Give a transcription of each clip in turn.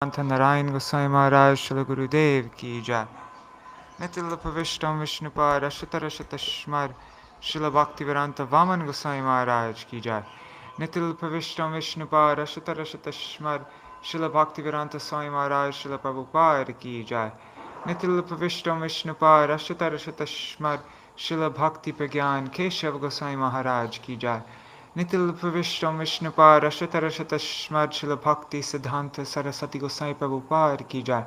नारायण गोसाई महाराज श्री गुरुदेव की जय। नितिल प्रविष्टम विष्णुपाद अशतर शतस्मर शिल भक्तिवेदांत वामन गोसाई महाराज की जय। नितिल प्रविष्टम विष्णुपाद अशतर शतस्मर शिल भक्तिवेदांत स्वामी महाराज शिल प्रभुपाद की जय। नितिल प्रविष्टम विष्णुपाद अशतर शतस्मर शिल भक्ति प्रज्ञान केशव गोसाई महाराज की जय। नितिल प्रविष्टम विष्णुपाद अशतर शतस्मर शिल भक्ति सिद्धांत सरस्वती गोसाई प्रभुपाद की जय।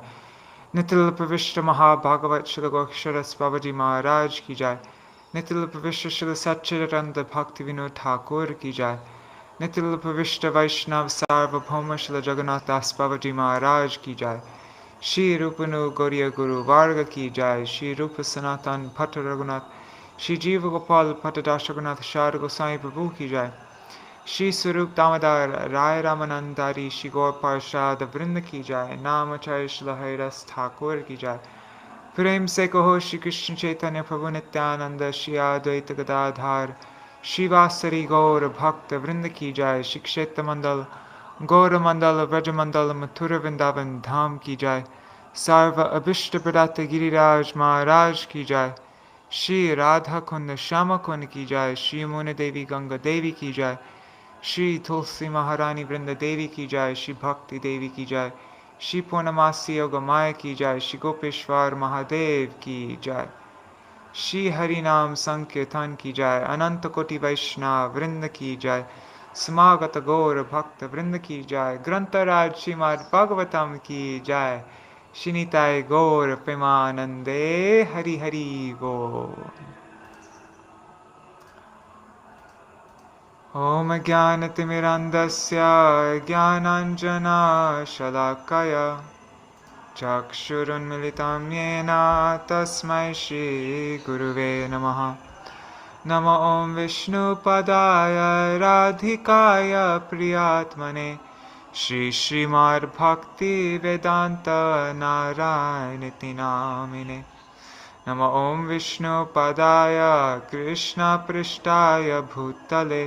नितिल प्रविष्ट महाभागवत श्री गोक्षरस बाबाजी महाराज की जय। नितिल प्रविष्ट श्री सच्चिदानंद भक्ति विनोद ठाकुर की जय। नितिल प्रविष्ट वैष्णव सार्वभौम श्री जगन्नाथ दास बाबाजी महाराज की जय। श्री रूपनु गौरिय गुरु वार्ग की जय। श्री रूप सनातन भट्ट रघुनाथ श्री जीव गोपाल भट्टदास रघुनाथ शार गोसाई प्रभु की जय। श्री स्वरूप दामोदर राय रामानंदारी श्री गौर पार्षद वृंद की जय। नामचार्य श्री हरिदास ठाकुर की जय। प्रेम से कहो श्री कृष्ण चैतन्य प्रभु नित्यानंद श्री अद्वैत गदाधार श्रीवासरी गौर भक्त वृंद की जय। श्री क्षेत्र मंडल गौर मंडल व्रज मंडल मथुर वृंदावन धाम की जय। सर्व अभिष्ट प्रदाता गिरिराज महाराज की जय। श्री राधा कुंड श्याम कुंड की जय। श्री मोन देवी गंगा देवी की जय। श्री तुलसी महारानी वृंद देवी की जय। श्री भक्ति देवी की जय। श्री पूर्णमासी योग माया की जय। श्री गोपेश्वर महादेव की जय। श्री हरि नाम संकीर्तन की जय। अनंत कोटि वैष्णव वृंद की जय। समागत गौर भक्त वृंद की जय। ग्रंथराज श्रीमद्-भागवतम की जय। श्री निताय गौर प्रेमानंदे हरि हरि बोल। ओम ज्ञानतिमिरन्धस्य ज्ञानाञ्जनशलाकया चक्षुरुन्मिलितं येन तस्मै श्रीगुरुवे नमः। नमो ॐ विष्णुपदाय राधिकाय प्रियात्मने श्रीमद्भक्तिवेदान्त नारायणीति नामिने। नमो ॐ विष्णुपदाय कृष्णपृष्ठाय भूतले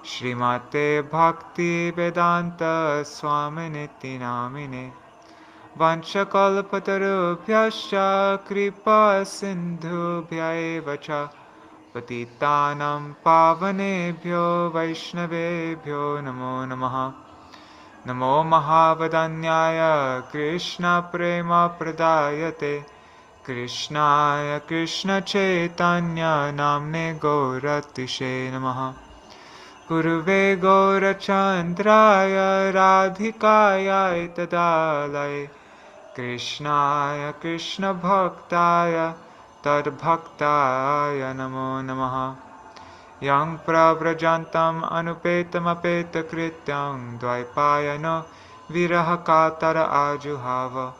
श्रीमते भक्तिवेदान्त स्वामिनिति नामिने। वंशकल्पतरुभ्यश्च कृपा सिन्धुभ्यैव च पतितानां पावनेभ्यो वैष्णवेभ्यो नमो नमः। नमो महावदन्याय कृष्णप्रेमप्रदायते कृष्णाय कृष्णचैतन्य नाम्ने गौरतिशे नमः। गुरुवे गौरचन्द्राय राधिकाय तदालये कृष्णाय कृष्णभक्ताय तद्भक्ताय नमो नमः। यं प्रव्रजन्तम् अनुपेतमपेतकृत्यं द्वैपायनो विरहकातर आजुहाव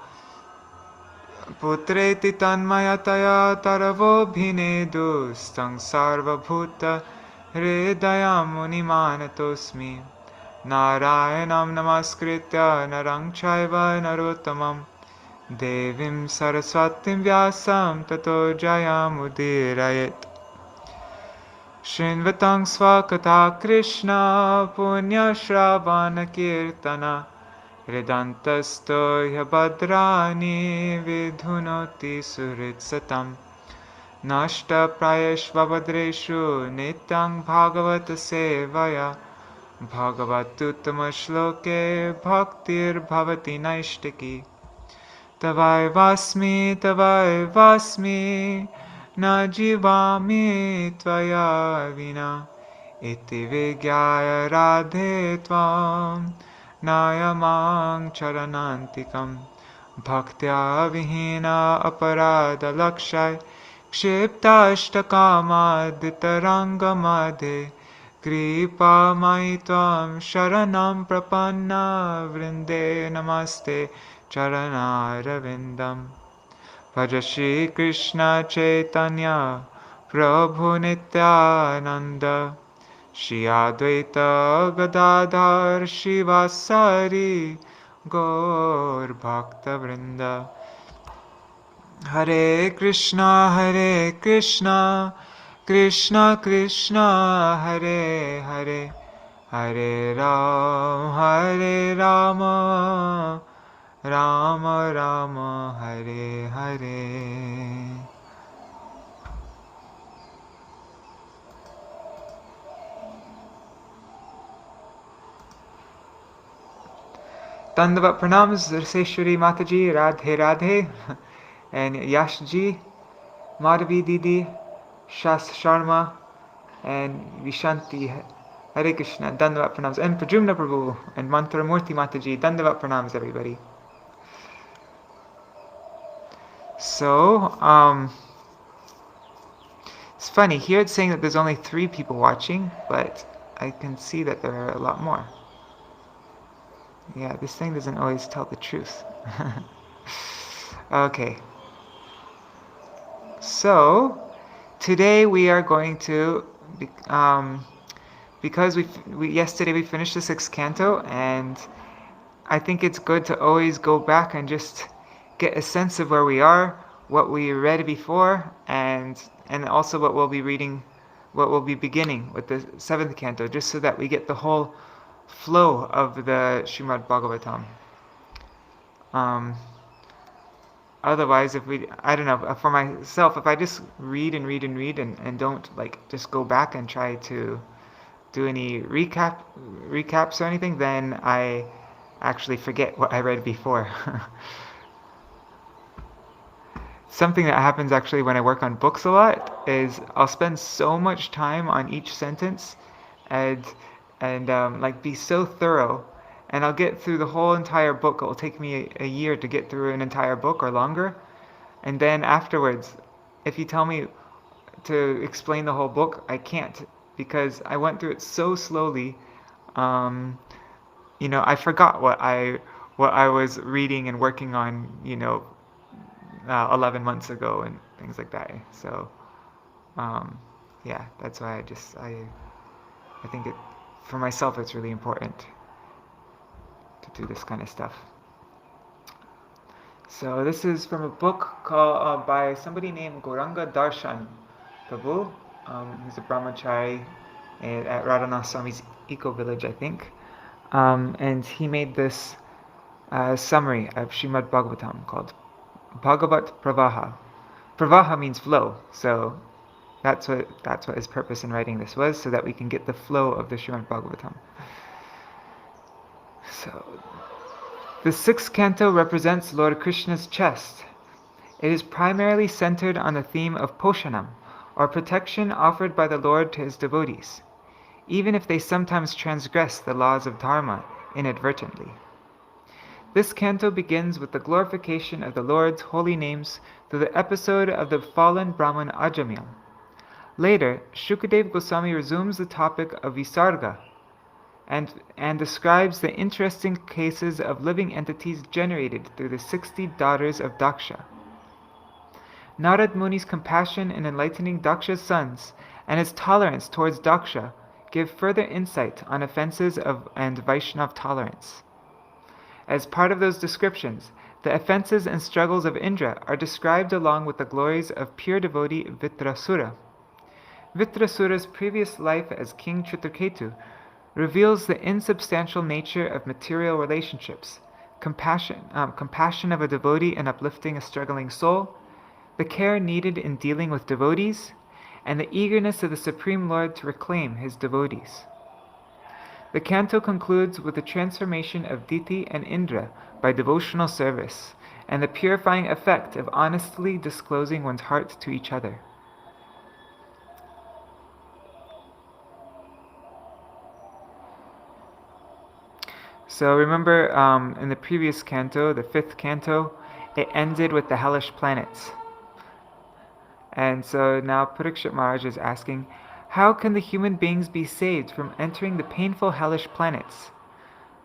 पुत्रेति तन्मयतया तरवोऽभिनेदुस्तं सर्वभूतहृदयं मुनिमानतोऽस्मि। नारायणं नमस्कृत्य नरं चैव नरोत्तमं देवीं सरस्वतीं व्यासं ततो जयमुदीरयेत्। शृण्वतं स्वकथा कृष्ण पुण्यश्रवणकीर्तन हृदन्तस्थो ह्यभद्राणि विधुनोति सुहृत्सतं। नष्टप्रायेष्वभद्रेषु नित्यं भागवत सेवया भगवत्युत्तमश्लोके भक्तिर्भवति नैष्टिकी। तवैवास्मि तवैवास्मि न जीवामि त्वया विना इति विज्ञाय राधे त्वां नायमां चरणान्तिकं। भक्त्या विहीना अपराधलक्षय क्षिप्ताष्टकामादितरङ्गमध्ये कृपामयि त्वां शरणं प्रपन्ना वृन्दे नमस्ते चरणारविन्दम्। भज श्रीकृष्ण चैतन्य प्रभु नित्यानन्द श्री अद्वैत गदाधर श्रीवासादि गौर भक्तवृंद। हरे Krishna Krishna Krishna Hare Hare Ram Rama Rama Hare Hare. Dandavat pranams, Seshwari Mataji, Radhe Radhe, and Yashji, Madhavi Didi, Shas Sharma, and Vishanti. Hare Krishna, Dandavat pranams, and Prajumna Prabhu, and Mantramurti Mataji, Dandavat pranams, everybody. So, it's funny, here it's saying that there's only 3 people watching, but I can see that there are a lot more. Yeah, this thing doesn't always tell the truth. Okay. So, today we are going to, because yesterday we finished the Sixth Canto, and I think it's good to always go back and just get a sense of where we are, what we read before, and also what we'll be reading, what we'll be beginning with the Seventh Canto, just so that we get the whole flow of the Śrīmad-Bhāgavatam. Otherwise, I don't know, for myself, if I just read and don't like just go back and try to do any recaps or anything, then I actually forget what I read before. Something that happens actually when I work on books a lot is I'll spend so much time on each sentence and like be so thorough, and I'll get through the whole entire book. It will take me a year to get through an entire book or longer, and then afterwards, if you tell me to explain the whole book, I can't, because I went through it so slowly. I forgot what I was reading and working on, 11 months ago and things like that. So, yeah, that's why I think for myself, it's really important to do this kind of stuff. So this is from a book called by somebody named Gaurāṅga Darśana Prabhu. He's a brahmachari at Radhanath Swami's eco village, I think. And he made this summary of Śrīmad-Bhāgavatam called Bhagavat Pravāha. Pravāha means flow, so that's what his purpose in writing this was, so that we can get the flow of the Śrīmad-Bhāgavatam. So, the Sixth Canto represents Lord Krishna's chest. It is primarily centered on the theme of Poshanam, or protection offered by the Lord to his devotees, even if they sometimes transgress the laws of Dharma inadvertently. This canto begins with the glorification of the Lord's holy names through the episode of the fallen Brahman Ajamil. Later, Shukadeva Goswami resumes the topic of Visarga and describes the interesting cases of living entities generated through the 60 daughters of Daksha. Narad Muni's compassion in enlightening Daksha's sons and his tolerance towards Daksha give further insight on offenses and Vaishnav tolerance. As part of those descriptions, the offenses and struggles of Indra are described along with the glories of pure devotee Vitrasura. Vitrasura's previous life as King Chitraketu reveals the insubstantial nature of material relationships, compassion of a devotee in uplifting a struggling soul, the care needed in dealing with devotees, and the eagerness of the Supreme Lord to reclaim his devotees. The canto concludes with the transformation of Diti and Indra by devotional service, and the purifying effect of honestly disclosing one's heart to each other. So remember, in the previous canto, the 5th canto, it ended with the hellish planets. And so now Parikshit Maharaj is asking, how can the human beings be saved from entering the painful hellish planets?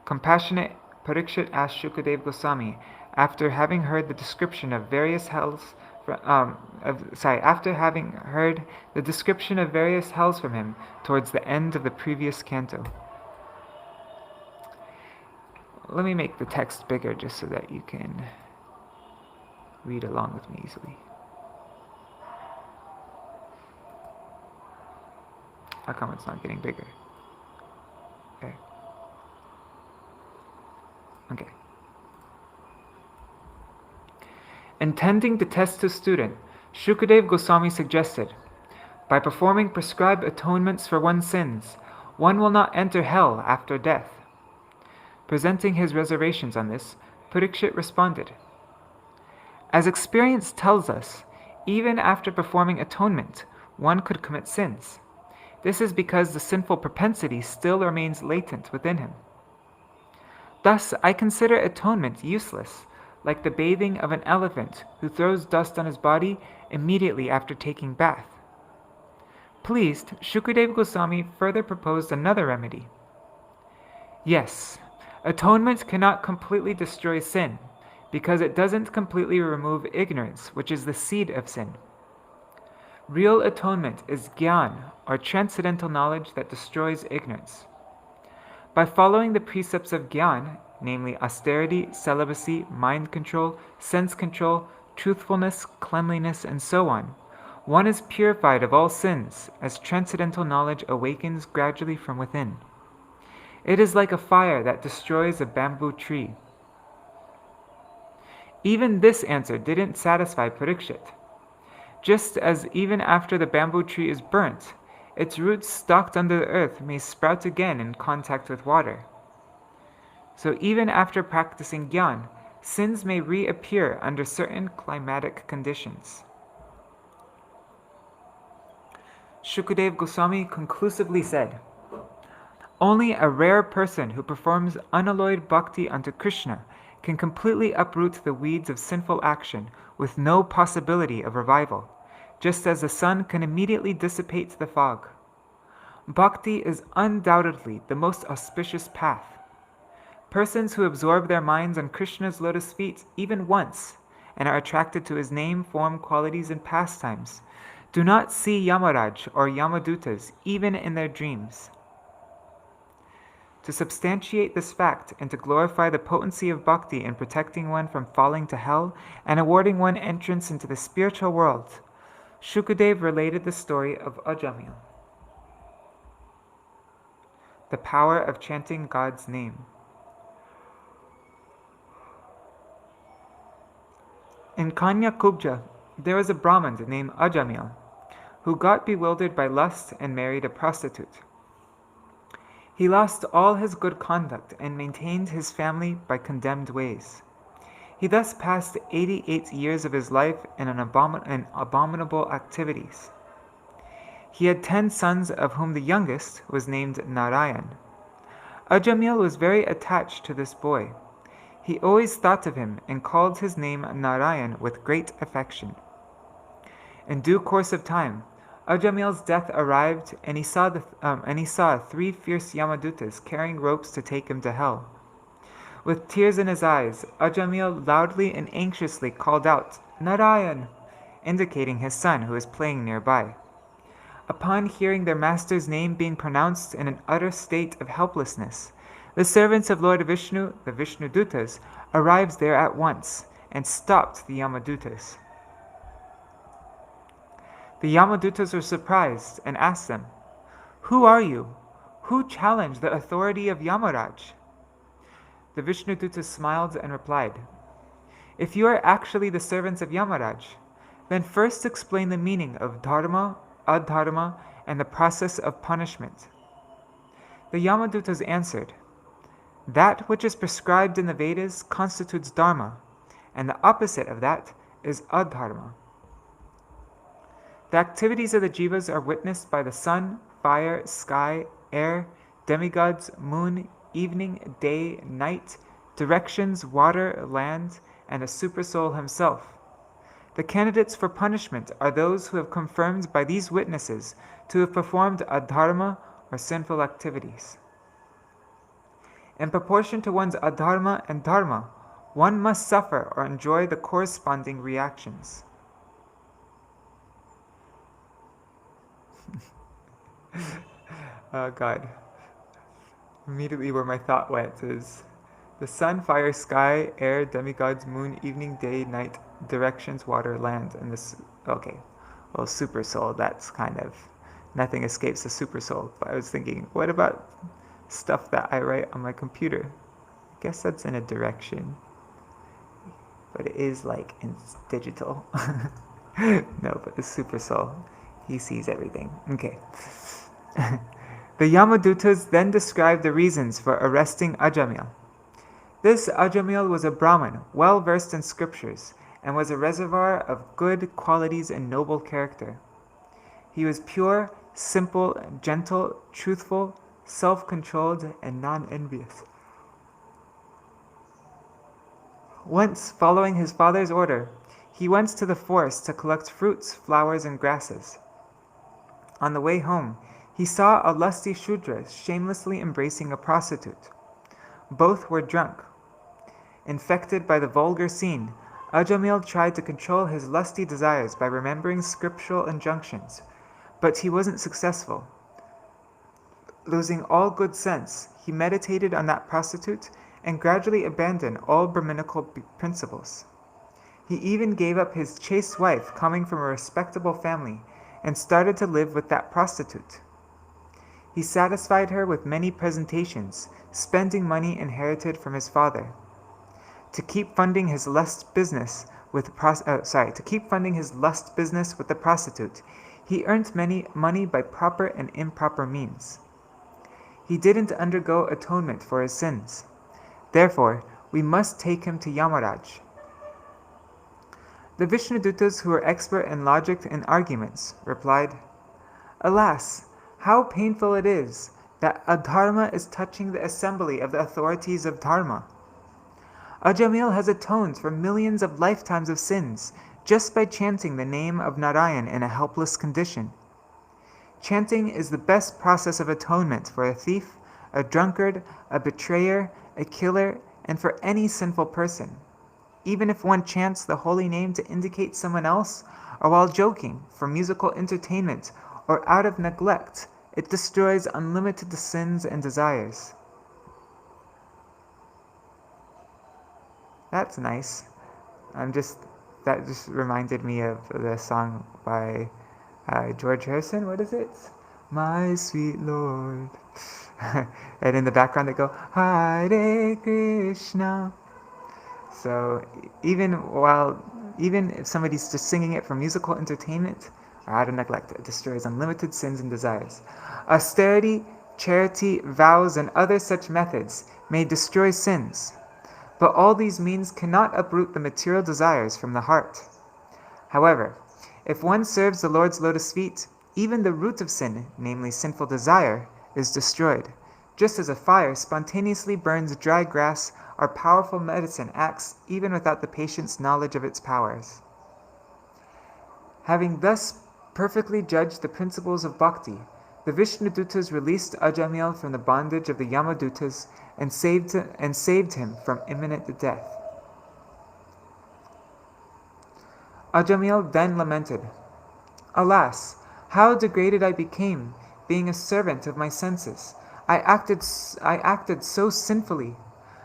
Compassionate Parikshit asked Shukadeva Goswami, after having heard the description of various hells from him towards the end of the previous canto. Let me make the text bigger just so that you can read along with me easily. How come it's not getting bigger? Okay. Intending to test his student, Shukadeva Goswami suggested, by performing prescribed atonements for one's sins, one will not enter hell after death. Presenting his reservations on this, Parikshit responded, as experience tells us, even after performing atonement, one could commit sins. This is because the sinful propensity still remains latent within him. Thus, I consider atonement useless, like the bathing of an elephant who throws dust on his body immediately after taking bath. Pleased, Shukadeva Goswami further proposed another remedy. Yes, atonement cannot completely destroy sin, because it doesn't completely remove ignorance, which is the seed of sin. Real atonement is jnana, or transcendental knowledge that destroys ignorance. By following the precepts of jnana, namely austerity, celibacy, mind control, sense control, truthfulness, cleanliness, and so on, one is purified of all sins as transcendental knowledge awakens gradually from within. It is like a fire that destroys a bamboo tree. Even this answer didn't satisfy Parikshit. Just as even after the bamboo tree is burnt, its roots stalked under the earth may sprout again in contact with water. So even after practicing jnana, sins may reappear under certain climatic conditions. Shukadeva Goswami conclusively said, only a rare person who performs unalloyed bhakti unto Krishna can completely uproot the weeds of sinful action with no possibility of revival, just as the sun can immediately dissipate the fog. Bhakti is undoubtedly the most auspicious path. Persons who absorb their minds on Krishna's lotus feet even once and are attracted to his name, form, qualities, and pastimes do not see Yamaraj or Yamadutas even in their dreams. To substantiate this fact and to glorify the potency of bhakti in protecting one from falling to hell and awarding one entrance into the spiritual world, Shukadeva related the story of Ajamil. The power of chanting God's name. In Kanya Kubja, there was a Brahman named Ajamil, who got bewildered by lust and married a prostitute. He lost all his good conduct and maintained his family by condemned ways. He thus passed 88 years of his life in abominable activities. He had 10 sons, of whom the youngest was named Narayan. Ajamil was very attached to this boy. He always thought of him and called his name Narayan with great affection. In due course of time, Ajamil's death arrived, and he saw 3 fierce Yamadutas carrying ropes to take him to hell. With tears in his eyes, Ajamil loudly and anxiously called out, "Narayan," indicating his son who was playing nearby. Upon hearing their master's name being pronounced in an utter state of helplessness, the servants of Lord Vishnu, the Vishnudutas, arrived there at once and stopped the Yamadutas. The Yamadutas were surprised and asked them, "Who are you? Who challenged the authority of Yamaraj?" The Vishnudutas smiled and replied, "If you are actually the servants of Yamaraj, then first explain the meaning of dharma, adharma, and the process of punishment." The Yamadutas answered, "That which is prescribed in the Vedas constitutes dharma, and the opposite of that is adharma. The activities of the jivas are witnessed by the sun, fire, sky, air, demigods, moon, evening, day, night, directions, water, land, and the Supersoul himself. The candidates for punishment are those who have confirmed by these witnesses to have performed adharma or sinful activities. In proportion to one's adharma and dharma, one must suffer or enjoy the corresponding reactions." Oh God. Immediately where my thought went is the sun, fire, sky, air, demigods, moon, evening, day, night, directions, water, land, and this. Okay. Well, super soul, that's kind of, nothing escapes the super soul. But I was thinking, what about stuff that I write on my computer? I guess that's in a direction. but it is like in digital. No, but the super soul, he sees everything. Okay. The Yamadutas then described the reasons for arresting Ajamil. This Ajamil was a Brahmin, well versed in scriptures, and was a reservoir of good qualities and noble character. He was pure, simple, gentle, truthful, self-controlled, and non-envious. Once, following his father's order, he went to the forest to collect fruits, flowers, and grasses. On the way home, he saw a lusty Shudra shamelessly embracing a prostitute. Both were drunk. Infected by the vulgar scene, Ajamil tried to control his lusty desires by remembering scriptural injunctions, but he wasn't successful. Losing all good sense, he meditated on that prostitute and gradually abandoned all Brahminical principles. He even gave up his chaste wife coming from a respectable family and started to live with that prostitute. He satisfied her with many presentations, spending money inherited from his father. To keep funding his lust business with the prostitute, he earned money by proper and improper means. He didn't undergo atonement for his sins. Therefore, we must take him to Yamaraj. The Vishnudutas, who were expert in logic and arguments, replied, "Alas, how painful it is that adharma is touching the assembly of the authorities of dharma. Ajamil has atoned for millions of lifetimes of sins just by chanting the name of Narayan in a helpless condition. Chanting is the best process of atonement for a thief, a drunkard, a betrayer, a killer, and for any sinful person. Even if one chants the holy name to indicate someone else, or while joking, for musical entertainment, or out of neglect, it destroys unlimited sins and desires." That's nice. That just reminded me of the song by George Harrison. What is it? My sweet Lord. And in the background they go, Hare Krishna. So even if somebody's just singing it for musical entertainment or out of neglect, it destroys unlimited sins and desires. Austerity, charity, vows, and other such methods may destroy sins, but all these means cannot uproot the material desires from the heart. However, if one serves the Lord's lotus feet, even the root of sin, namely sinful desire, is destroyed. Just as a fire spontaneously burns dry grass, our powerful medicine acts even without the patient's knowledge of its powers. Having thus perfectly judged the principles of bhakti, the Vishnudutas released Ajamil from the bondage of the Yamadutas and saved him from imminent death. Ajamil then lamented, "Alas, how degraded I became, being a servant of my senses. I acted so sinfully.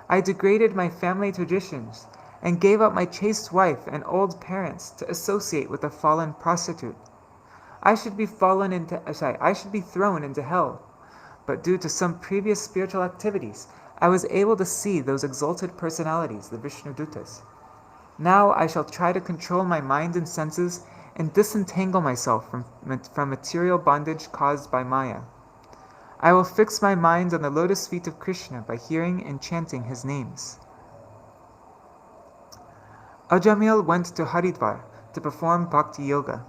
I degraded my family traditions and gave up my chaste wife and old parents to associate with a fallen prostitute. I should be thrown into hell, but due to some previous spiritual activities, I was able to see those exalted personalities, the Vishnudutas. Now I shall try to control my mind and senses and disentangle myself from material bondage caused by Maya. I will fix my mind on the lotus feet of Krishna by hearing and chanting his names." Ajamil went to Haridwar to perform bhakti yoga.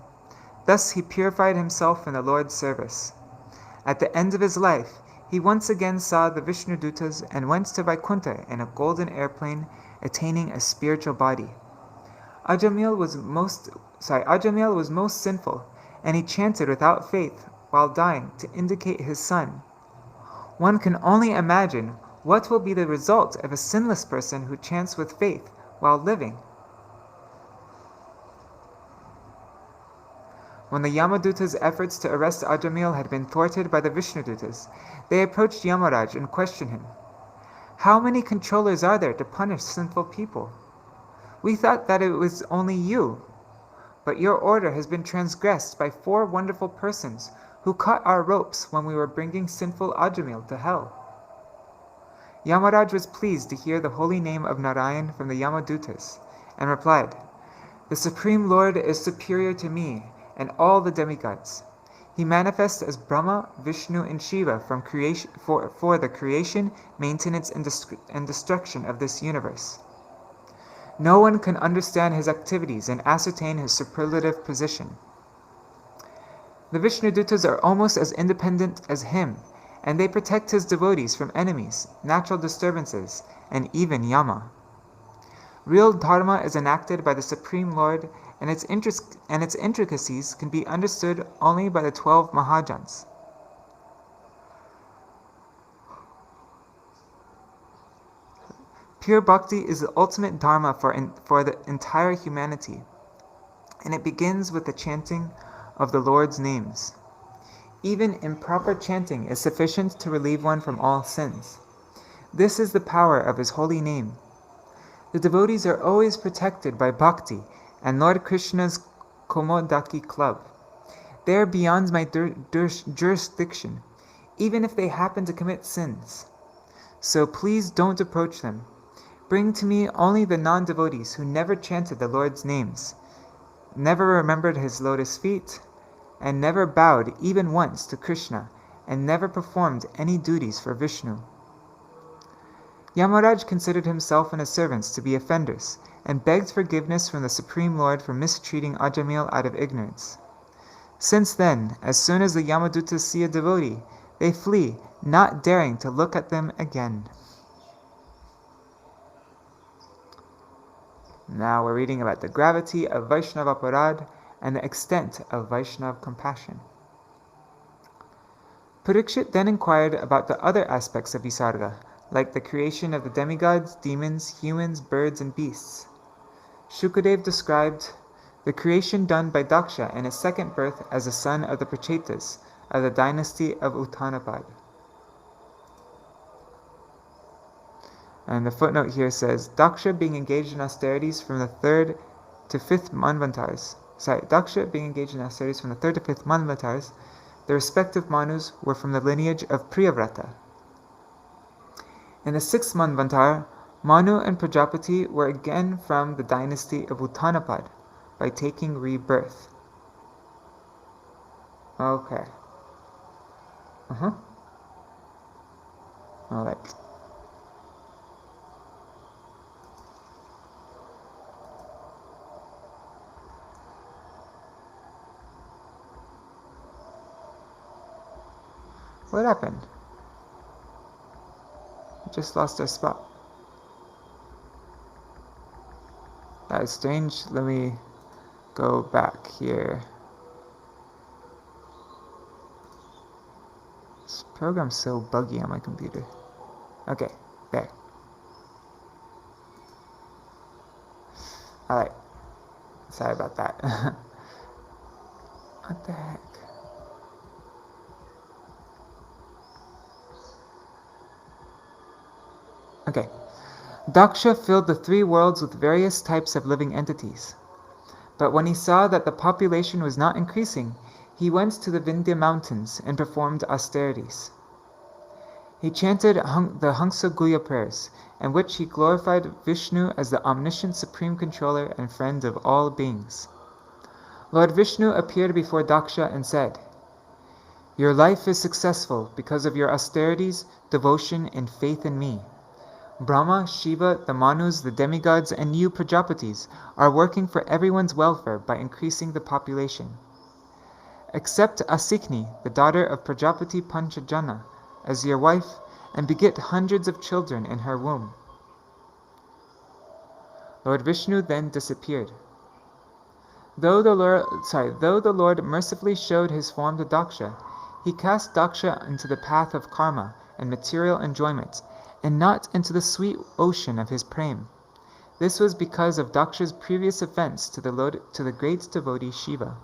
Thus he purified himself in the Lord's service. At the end of his life, he once again saw the Vishnudutas and went to Vaikuntha in a golden airplane, attaining a spiritual body. Ajamil was most sinful, and he chanted without faith while dying to indicate his son. One can only imagine what will be the result of a sinless person who chants with faith while living. When the Yamadutas' efforts to arrest Ajamil had been thwarted by the Vishnudutas, they approached Yamaraj and questioned him. "How many controllers are there to punish sinful people? We thought that it was only you, but your order has been transgressed by 4 wonderful persons who cut our ropes when we were bringing sinful Ajamil to hell." Yamaraj was pleased to hear the holy name of Narayan from the Yamadutas, and replied, "The Supreme Lord is superior to me and all the demigods. He manifests as Brahma, Vishnu, and Shiva for the creation, maintenance, and destruction of this universe. No one can understand his activities and ascertain his superlative position. The Vishnudutas are almost as independent as him, and they protect his devotees from enemies, natural disturbances, and even Yama. Real dharma is enacted by the Supreme Lord, and its intricacies can be understood only by the 12 Mahajans. Pure bhakti is the ultimate dharma for the entire humanity, and it begins with the chanting of the Lord's names. Even improper chanting is sufficient to relieve one from all sins. This is the power of his holy name. The devotees are always protected by bhakti and Lord Krishna's Komodaki club. They are beyond my jurisdiction, even if they happen to commit sins. So please don't approach them. Bring to me only the non-devotees who never chanted the Lord's names, never remembered his lotus feet, and never bowed even once to Krishna, and never performed any duties for Vishnu." Yamaraj considered himself and his servants to be offenders, and begged forgiveness from the Supreme Lord for mistreating Ajamil out of ignorance. Since then, as soon as the Yamadutas see a devotee, they flee, not daring to look at them again. Now we're reading about the gravity of Vaishnava Aparad and the extent of Vaishnava compassion. Parikshit then inquired about the other aspects of Visarga, like the creation of the demigods, demons, humans, birds, and beasts. Shukadev described the creation done by Daksha in his second birth as a son of the Prachetas of the dynasty of Uttanapad. And the footnote here says, Daksha being engaged in austerities from the 3rd to 5th Manvantars. Daksha being engaged in austerities from the 3rd to 5th Manvantars, the respective Manus were from the lineage of Priyavrata. In the 6th Manvantar, Manu and Prajapati were again from the dynasty of Uttanapad by taking rebirth. Okay. Alright. What happened? We just lost our spot. That is strange. Let me go back here. This program's so buggy on my computer. Okay, there. Alright. Sorry about that. What the heck? Okay. Daksha filled the 3 worlds with various types of living entities. But when he saw that the population was not increasing, he went to the Vindhya mountains and performed austerities. He chanted the Hamsa Guhya prayers, in which he glorified Vishnu as the omniscient supreme controller and friend of all beings. Lord Vishnu appeared before Daksha and said, "Your life is successful because of your austerities, devotion, and faith in me. Brahma, Shiva, the Manus, the demigods, and you Prajapatis are working for everyone's welfare by increasing the population. Accept Asikni, the daughter of Prajapati Panchajana, as your wife, and beget hundreds of children in her womb." Lord Vishnu then disappeared. Though the Lord mercifully showed his form to Daksha, he cast Daksha into the path of karma and material enjoyment, and not into the sweet ocean of his prem. This was because of Daksha's previous offense to the great devotee Shiva.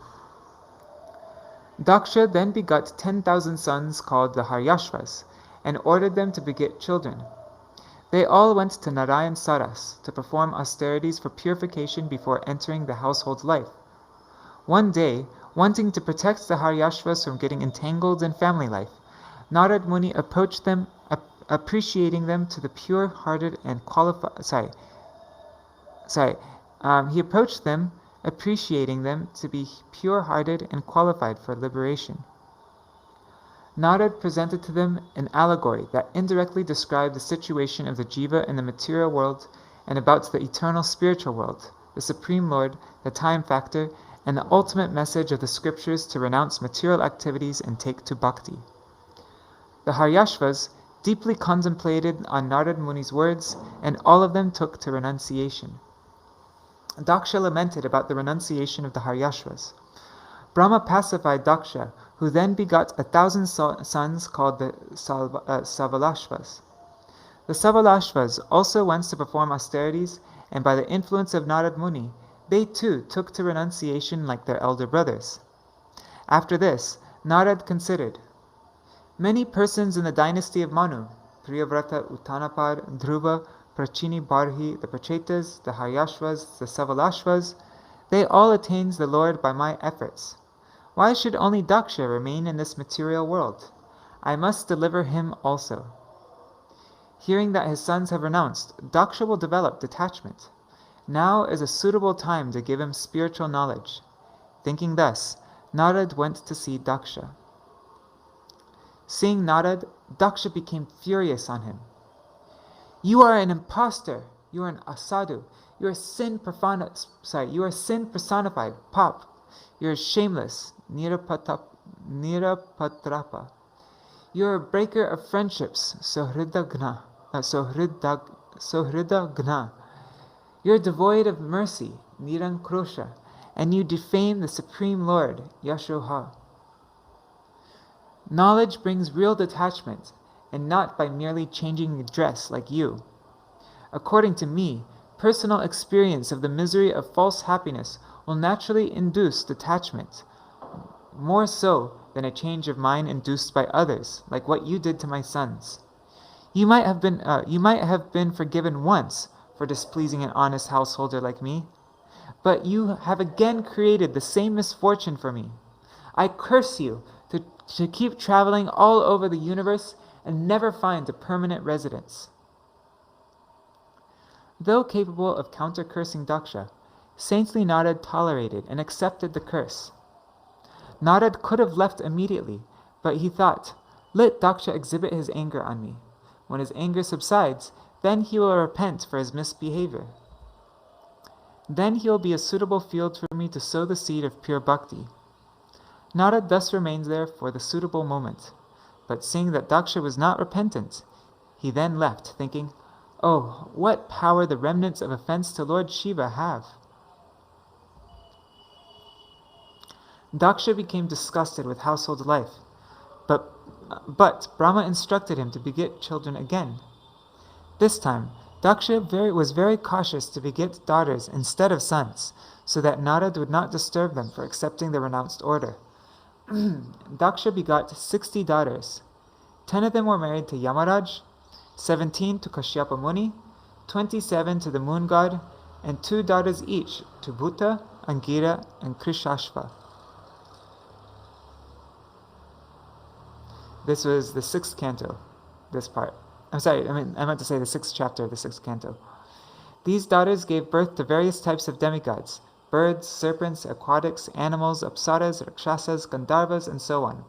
Daksha then begot 10,000 sons called the Haryashvas, and ordered them to beget children. They all went to Narayan Saras to perform austerities for purification before entering the household life. One day, wanting to protect the Haryashvas from getting entangled in family life, Narad Muni approached them, appreciating them to the pure-hearted and He approached them, appreciating them to be pure-hearted and qualified for liberation. Narad presented to them an allegory that indirectly described the situation of the jiva in the material world and about the eternal spiritual world, the Supreme Lord, the time factor, and the ultimate message of the scriptures to renounce material activities and take to bhakti. The Haryashvas deeply contemplated on Narad Muni's words, and all of them took to renunciation. Daksha lamented about the renunciation of the Haryashvas. Brahma pacified Daksha, who then begot 1,000 sons called the Savalashvas. The Savalashvas also went to perform austerities, and by the influence of Narad Muni, they too took to renunciation like their elder brothers. After this, Narad considered, many persons in the dynasty of Manu, Priyavrata, Uttanapad, Dhruva, Prachini, Barhi, the Prachetas, the Haryashvas, the Savalashvas, they all attained the Lord by my efforts. Why should only Daksha remain in this material world? I must deliver him also. Hearing that his sons have renounced, Daksha will develop detachment. Now is a suitable time to give him spiritual knowledge. Thinking thus, Narad went to see Daksha. Seeing Narad, Daksha became furious on him. You are an impostor. You are an asadu. You are sin personified, pap. You are shameless, nirapatrapa. You are a breaker of friendships, sohridagna. You are devoid of mercy, nirankrosha, and you defame the Supreme Lord, Yashoha. Knowledge brings real detachment, and not by merely changing dress like you. According to me, personal experience of the misery of false happiness will naturally induce detachment, more so than a change of mind induced by others, like what you did to my sons. You might have been forgiven once for displeasing an honest householder like me, but you have again created the same misfortune for me. I curse you to keep traveling all over the universe and never find a permanent residence. Though capable of counter-cursing Daksha, saintly Narad tolerated and accepted the curse. Narad could have left immediately, but he thought, let Daksha exhibit his anger on me. When his anger subsides, then he will repent for his misbehavior. Then he will be a suitable field for me to sow the seed of pure bhakti. Narad thus remained there for the suitable moment, but seeing that Daksha was not repentant, he then left, thinking, oh, what power the remnants of offense to Lord Shiva have! Daksha became disgusted with household life, but Brahma instructed him to beget children again. This time, Daksha was very cautious to beget daughters instead of sons, so that Narad would not disturb them for accepting the renounced order. Daksha begot 60 daughters. 10 of them were married to Yamaraj, 17 to Kashyapa Muni, 27 to the moon god, and 2 daughters each to Bhuta, Angira, and Krishashva. This was the 6th canto, this part. I meant to say the 6th chapter of the 6th canto. These daughters gave birth to various types of demigods, birds, serpents, aquatics, animals, apsaras, rakshasas, gandharvas, and so on.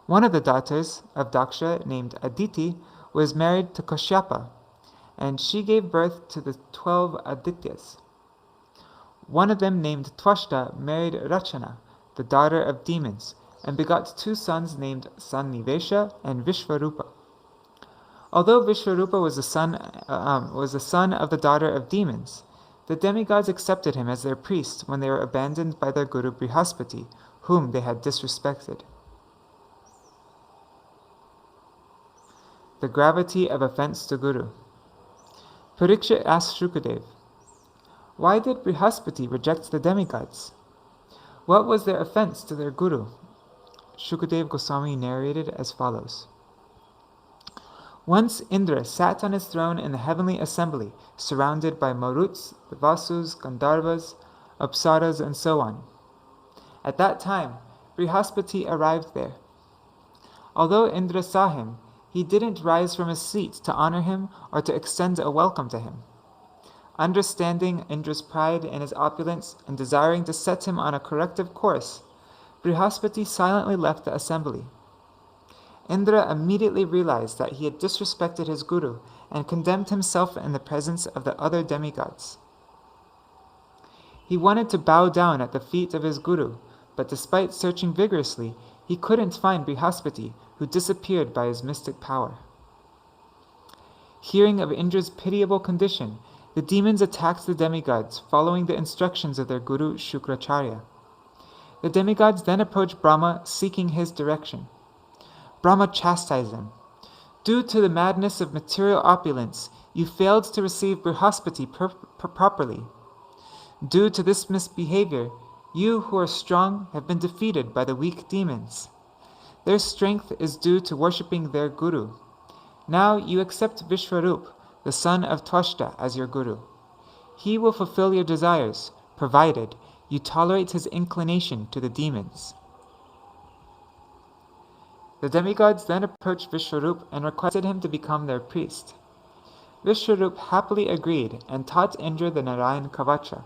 One of the daughters of Daksha, named Aditi, was married to Kashyapa, and she gave birth to the 12 Adityas. One of them, named Twashta, married Rachana, the daughter of demons, and begot 2 sons named Sannivesha and Vishvarupa. Although Vishvarupa was the son of the daughter of demons, the demigods accepted him as their priest when they were abandoned by their guru Brihaspati, whom they had disrespected. The gravity of offense to Guru. Parikshit asked Shrukadev, why did Brihaspati reject the demigods? What was their offense to their Guru? Shrukadev Goswami narrated as follows. Once Indra sat on his throne in the heavenly assembly, surrounded by Maruts, the Vasus, Gandharvas, Apsaras, and so on. At that time, Brihaspati arrived there. Although Indra saw him, he didn't rise from his seat to honor him or to extend a welcome to him. Understanding Indra's pride and his opulence, and desiring to set him on a corrective course, Brihaspati silently left the assembly. Indra immediately realized that he had disrespected his guru and condemned himself in the presence of the other demigods. He wanted to bow down at the feet of his guru, but despite searching vigorously, he couldn't find Brihaspati, who disappeared by his mystic power. Hearing of Indra's pitiable condition, the demons attacked the demigods, following the instructions of their guru Shukracharya. The demigods then approached Brahma, seeking his direction. Brahma chastised them. Due to the madness of material opulence, you failed to receive Brihaspati properly. Due to this misbehavior, you who are strong have been defeated by the weak demons. Their strength is due to worshipping their guru. Now you accept Vishwarup, the son of Twashta, as your guru. He will fulfill your desires, provided you tolerate his inclination to the demons. The demigods then approached Vishwarup and requested him to become their priest. Vishwarup happily agreed and taught Indra the Narayan Kavacha.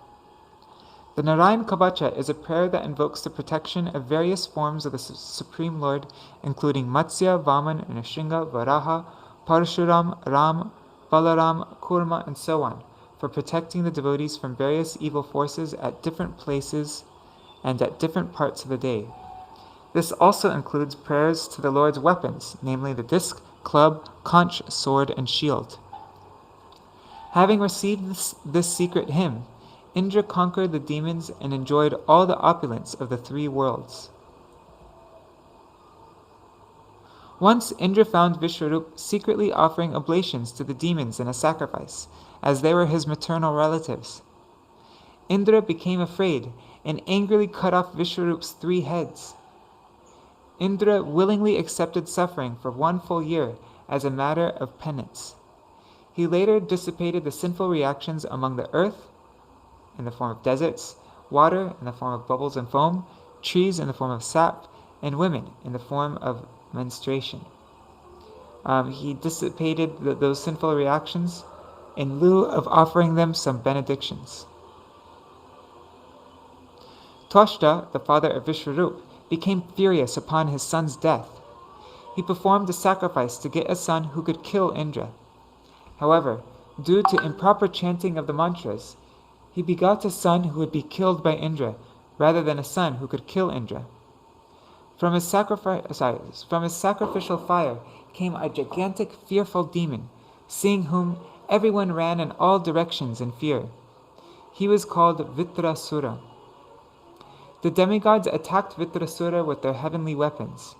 The Narayan Kavacha is a prayer that invokes the protection of various forms of the Supreme Lord, including Matsya, Vaman, Nrsimha, Varaha, Parshuram, Ram, Balaram, Kurma, and so on, for protecting the devotees from various evil forces at different places and at different parts of the day. This also includes prayers to the Lord's weapons, namely the disc, club, conch, sword, and shield. Having received this secret hymn, Indra conquered the demons and enjoyed all the opulence of the three worlds. Once Indra found Vishwarup secretly offering oblations to the demons in a sacrifice, as they were his maternal relatives. Indra became afraid and angrily cut off Vishwarup's 3 heads. Indra willingly accepted suffering for 1 full year as a matter of penance. He later dissipated the sinful reactions among the earth, in the form of deserts, water in the form of bubbles and foam, trees in the form of sap, and women in the form of menstruation. He dissipated those sinful reactions in lieu of offering them some benedictions. Twashta, the father of Vishwarup, became furious upon his son's death. He performed a sacrifice to get a son who could kill Indra. However, due to improper chanting of the mantras, he begot a son who would be killed by Indra, rather than a son who could kill Indra. From his sacrificial fire came a gigantic, fearful demon, seeing whom everyone ran in all directions in fear. He was called Vitrasura. The demigods attacked Vitrasura with their heavenly weapons.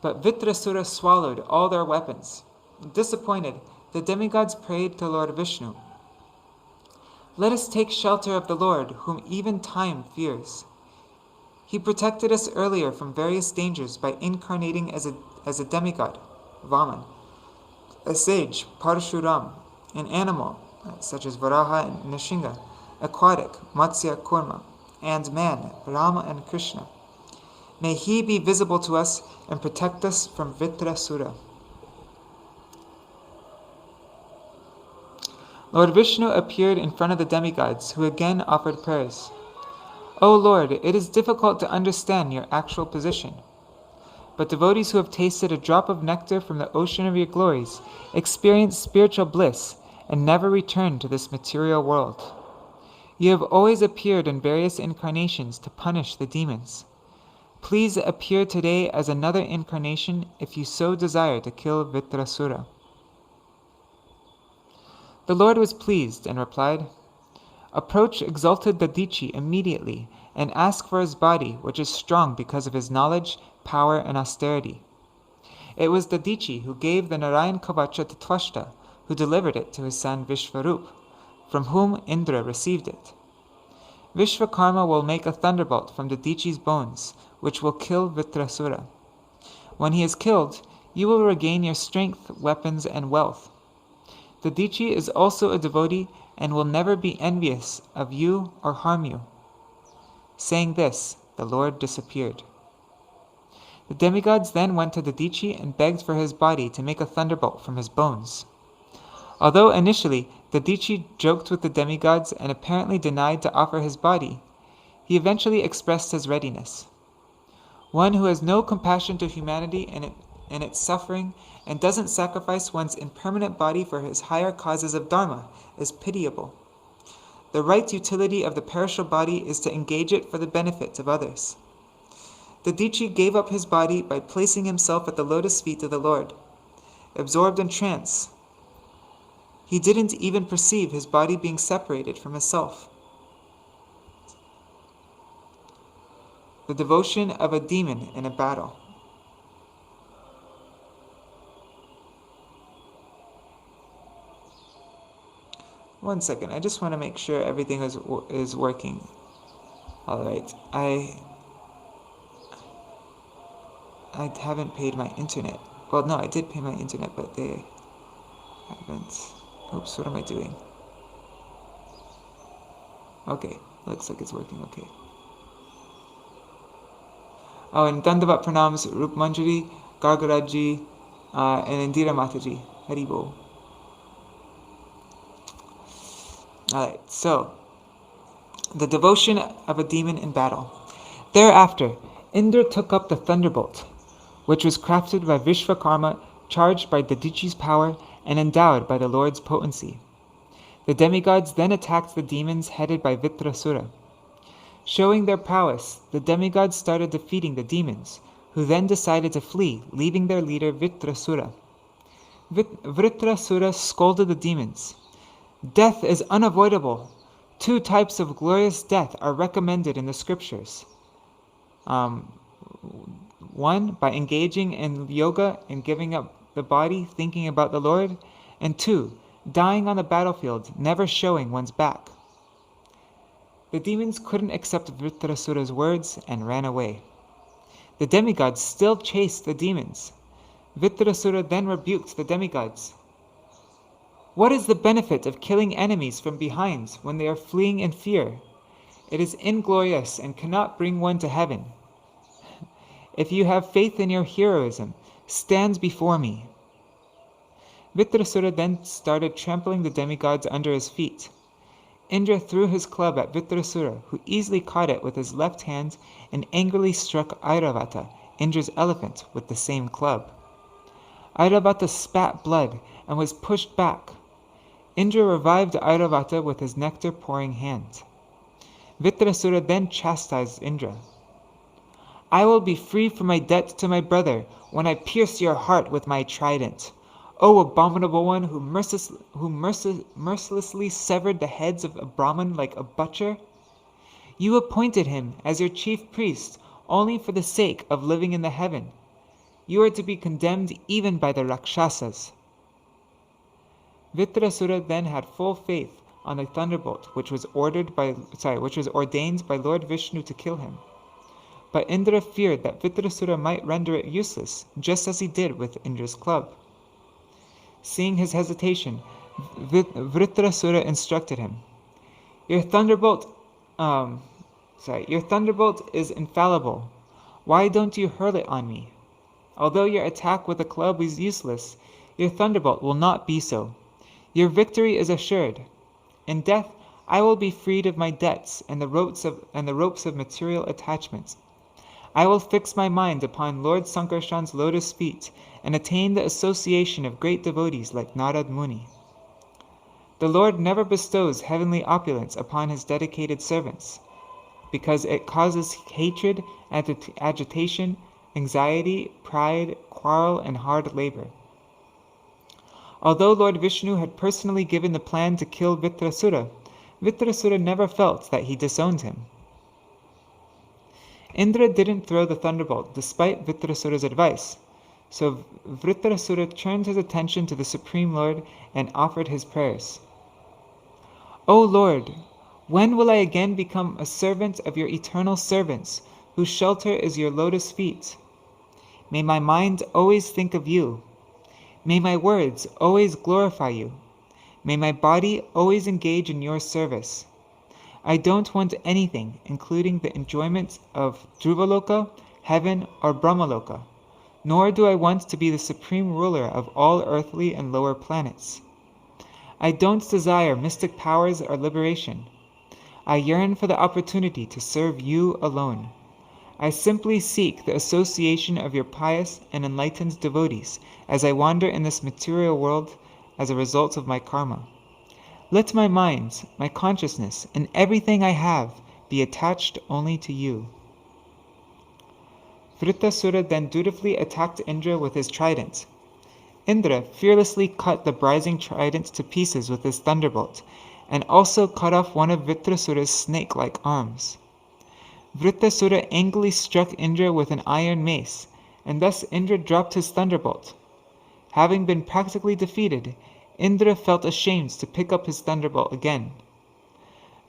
But Vitrasura swallowed all their weapons. Disappointed, the demigods prayed to Lord Vishnu. "Let us take shelter of the Lord, whom even time fears. He protected us earlier from various dangers by incarnating as a demigod, Vaman, a sage, Parshuram, an animal, such as Varaha and Nrsimha, aquatic, Matsya, Kurma, and man, Rama and Krishna. May he be visible to us and protect us from Vitrasura." Lord Vishnu appeared in front of the demigods, who again offered prayers. "O Lord, it is difficult to understand your actual position. But devotees who have tasted a drop of nectar from the ocean of your glories experience spiritual bliss and never return to this material world. You have always appeared in various incarnations to punish the demons. Please appear today as another incarnation if you so desire to kill Vitrasura." The Lord was pleased and replied, "Approach exalted Dadichi immediately and ask for his body, which is strong because of his knowledge, power, and austerity." It was Dadichi who gave the Narayan Kavacha to Twashta, who delivered it to his son Vishwarup, from whom Indra received it. Vishvakarma will make a thunderbolt from Dadichi's bones, which will kill Vitrasura. When he is killed, you will regain your strength, weapons, and wealth. Dadichi is also a devotee and will never be envious of you or harm you. Saying this, the Lord disappeared. The demigods then went to Dadichi and begged for his body to make a thunderbolt from his bones. Although initially The Dichi joked with the demigods and apparently denied to offer his body. He eventually expressed his readiness. One who has no compassion to humanity and its suffering and doesn't sacrifice one's impermanent body for his higher causes of dharma is pitiable. The right utility of the perishable body is to engage it for the benefit of others. The Dichi gave up his body by placing himself at the lotus feet of the Lord. Absorbed in trance, he didn't even perceive his body being separated from his self. The devotion of a demon in a battle. One second, I just want to make sure everything is working. All right, I haven't paid my internet. Well, no, I did pay my internet, but they haven't. Oops, what am I doing? Okay, looks like it's working okay. Oh, and Dandavat Pranams, Rup Manjari, Gargaraji, and Indira Mataji. Haribo. Alright, so, the devotion of a demon in battle. Thereafter, Indra took up the thunderbolt, which was crafted by Vishvakarma, charged by the Dichi's power, and endowed by the Lord's potency. The demigods then attacked the demons headed by Vitrasura. Showing their prowess, the demigods started defeating the demons, who then decided to flee, leaving their leader Vitrasura. Vitrasura scolded the demons. Death is unavoidable. 2 types of glorious death are recommended in the scriptures. 1, by engaging in yoga and giving up the body, thinking about the Lord, and 2, dying on the battlefield, never showing one's back. The demons couldn't accept Vitrasura's words and ran away. The demigods still chased the demons. Vitrasura then rebuked the demigods. What is the benefit of killing enemies from behind when they are fleeing in fear? It is inglorious and cannot bring one to heaven. If you have faith in your heroism, stand before me. Vitrasura then started trampling the demigods under his feet. Indra threw his club at Vitrasura, who easily caught it with his left hand and angrily struck Airavata, Indra's elephant, with the same club. Airavata spat blood and was pushed back. Indra revived Airavata with his nectar-pouring hand. Vitrasura then chastised Indra. I will be free from my debt to my brother when I pierce your heart with my trident. O abominable one who mercilessly severed the heads of a Brahmin like a butcher! You appointed him as your chief priest only for the sake of living in the heaven. You are to be condemned even by the Rakshasas. Vitrasura then had full faith on the thunderbolt, which was ordained by Lord Vishnu to kill him. But Indra feared that Vitrasura might render it useless, just as he did with Indra's club. Seeing his hesitation, Vitrasura instructed him, Your thunderbolt is infallible. Why don't you hurl it on me? Although your attack with a club is useless, your thunderbolt will not be so. Your victory is assured. In death, I will be freed of my debts and the ropes of material attachments. I will fix my mind upon Lord Sankarshan's lotus feet and attain the association of great devotees like Narad Muni. The Lord never bestows heavenly opulence upon his dedicated servants, because it causes hatred, agitation, anxiety, pride, quarrel, and hard labor. Although Lord Vishnu had personally given the plan to kill Vitrasura, Vitrasura never felt that he disowned him. Indra didn't throw the thunderbolt despite Vitrasura's advice, so Vitrasura turned his attention to the Supreme Lord and offered his prayers. O Lord, when will I again become a servant of your eternal servants, whose shelter is your lotus feet? May my mind always think of you. May my words always glorify you. May my body always engage in your service. I don't want anything, including the enjoyment of Dhruvaloka, heaven, or Brahmaloka, nor do I want to be the supreme ruler of all earthly and lower planets. I don't desire mystic powers or liberation. I yearn for the opportunity to serve you alone. I simply seek the association of your pious and enlightened devotees as I wander in this material world as a result of my karma. Let my mind, my consciousness, and everything I have be attached only to you. Vritrasura then dutifully attacked Indra with his trident. Indra fearlessly cut the brazen trident to pieces with his thunderbolt, and also cut off one of Vritrasura's snake-like arms. Vritrasura angrily struck Indra with an iron mace, and thus Indra dropped his thunderbolt. Having been practically defeated, Indra felt ashamed to pick up his thunderbolt again.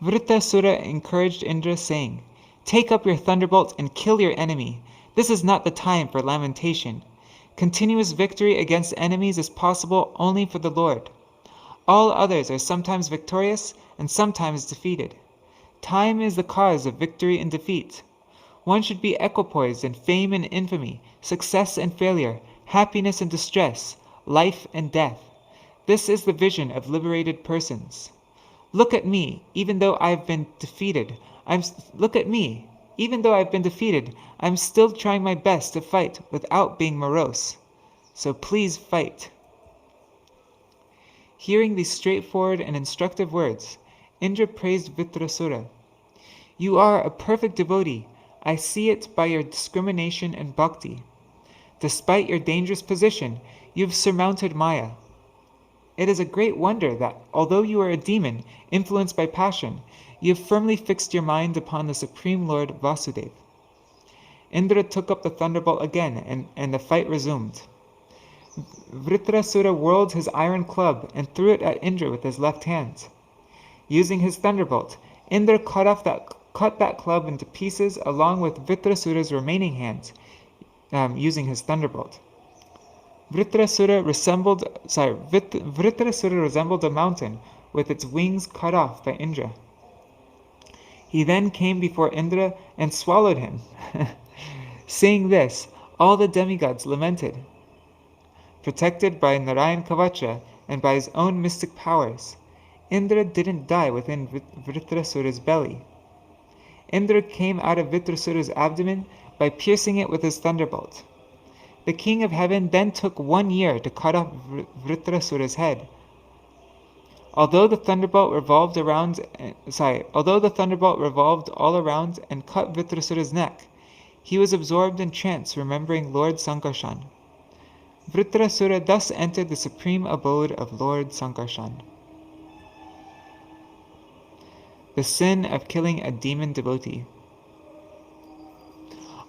Vritrasura encouraged Indra, saying, "Take up your thunderbolt and kill your enemy. This is not the time for lamentation. Continuous victory against enemies is possible only for the Lord. All others are sometimes victorious and sometimes defeated. Time is the cause of victory and defeat. One should be equipoised in fame and infamy, success and failure, happiness and distress, life and death. This is the vision of liberated persons. Look at me, even though I've been defeated. I'm still trying my best to fight without being morose. So please fight." Hearing these straightforward and instructive words, Indra praised Vritrasura. "You are a perfect devotee. I see it by your discrimination and bhakti. Despite your dangerous position, you have surmounted Maya. It is a great wonder that, although you are a demon influenced by passion, you have firmly fixed your mind upon the Supreme Lord Vasudeva." Indra took up the thunderbolt again, and the fight resumed. Vritrasura whirled his iron club and threw it at Indra with his left hand. Using his thunderbolt, Indra cut that club into pieces along with Vritrasura's remaining hand, using his thunderbolt. Vritrasura resembled a mountain with its wings cut off by Indra. He then came before Indra and swallowed him. Seeing this, all the demigods lamented. Protected by Narayan Kavacha and by his own mystic powers, Indra didn't die within Vritrasura's belly. Indra came out of Vritrasura's abdomen by piercing it with his thunderbolt. The king of heaven then took 1 year to cut off Vritrasura's head. Although the thunderbolt revolved all around and cut Vritrasura's neck, he was absorbed in trance, remembering Lord Sankarshan. Vritrasura thus entered the supreme abode of Lord Sankarshan. The sin of killing a demon devotee.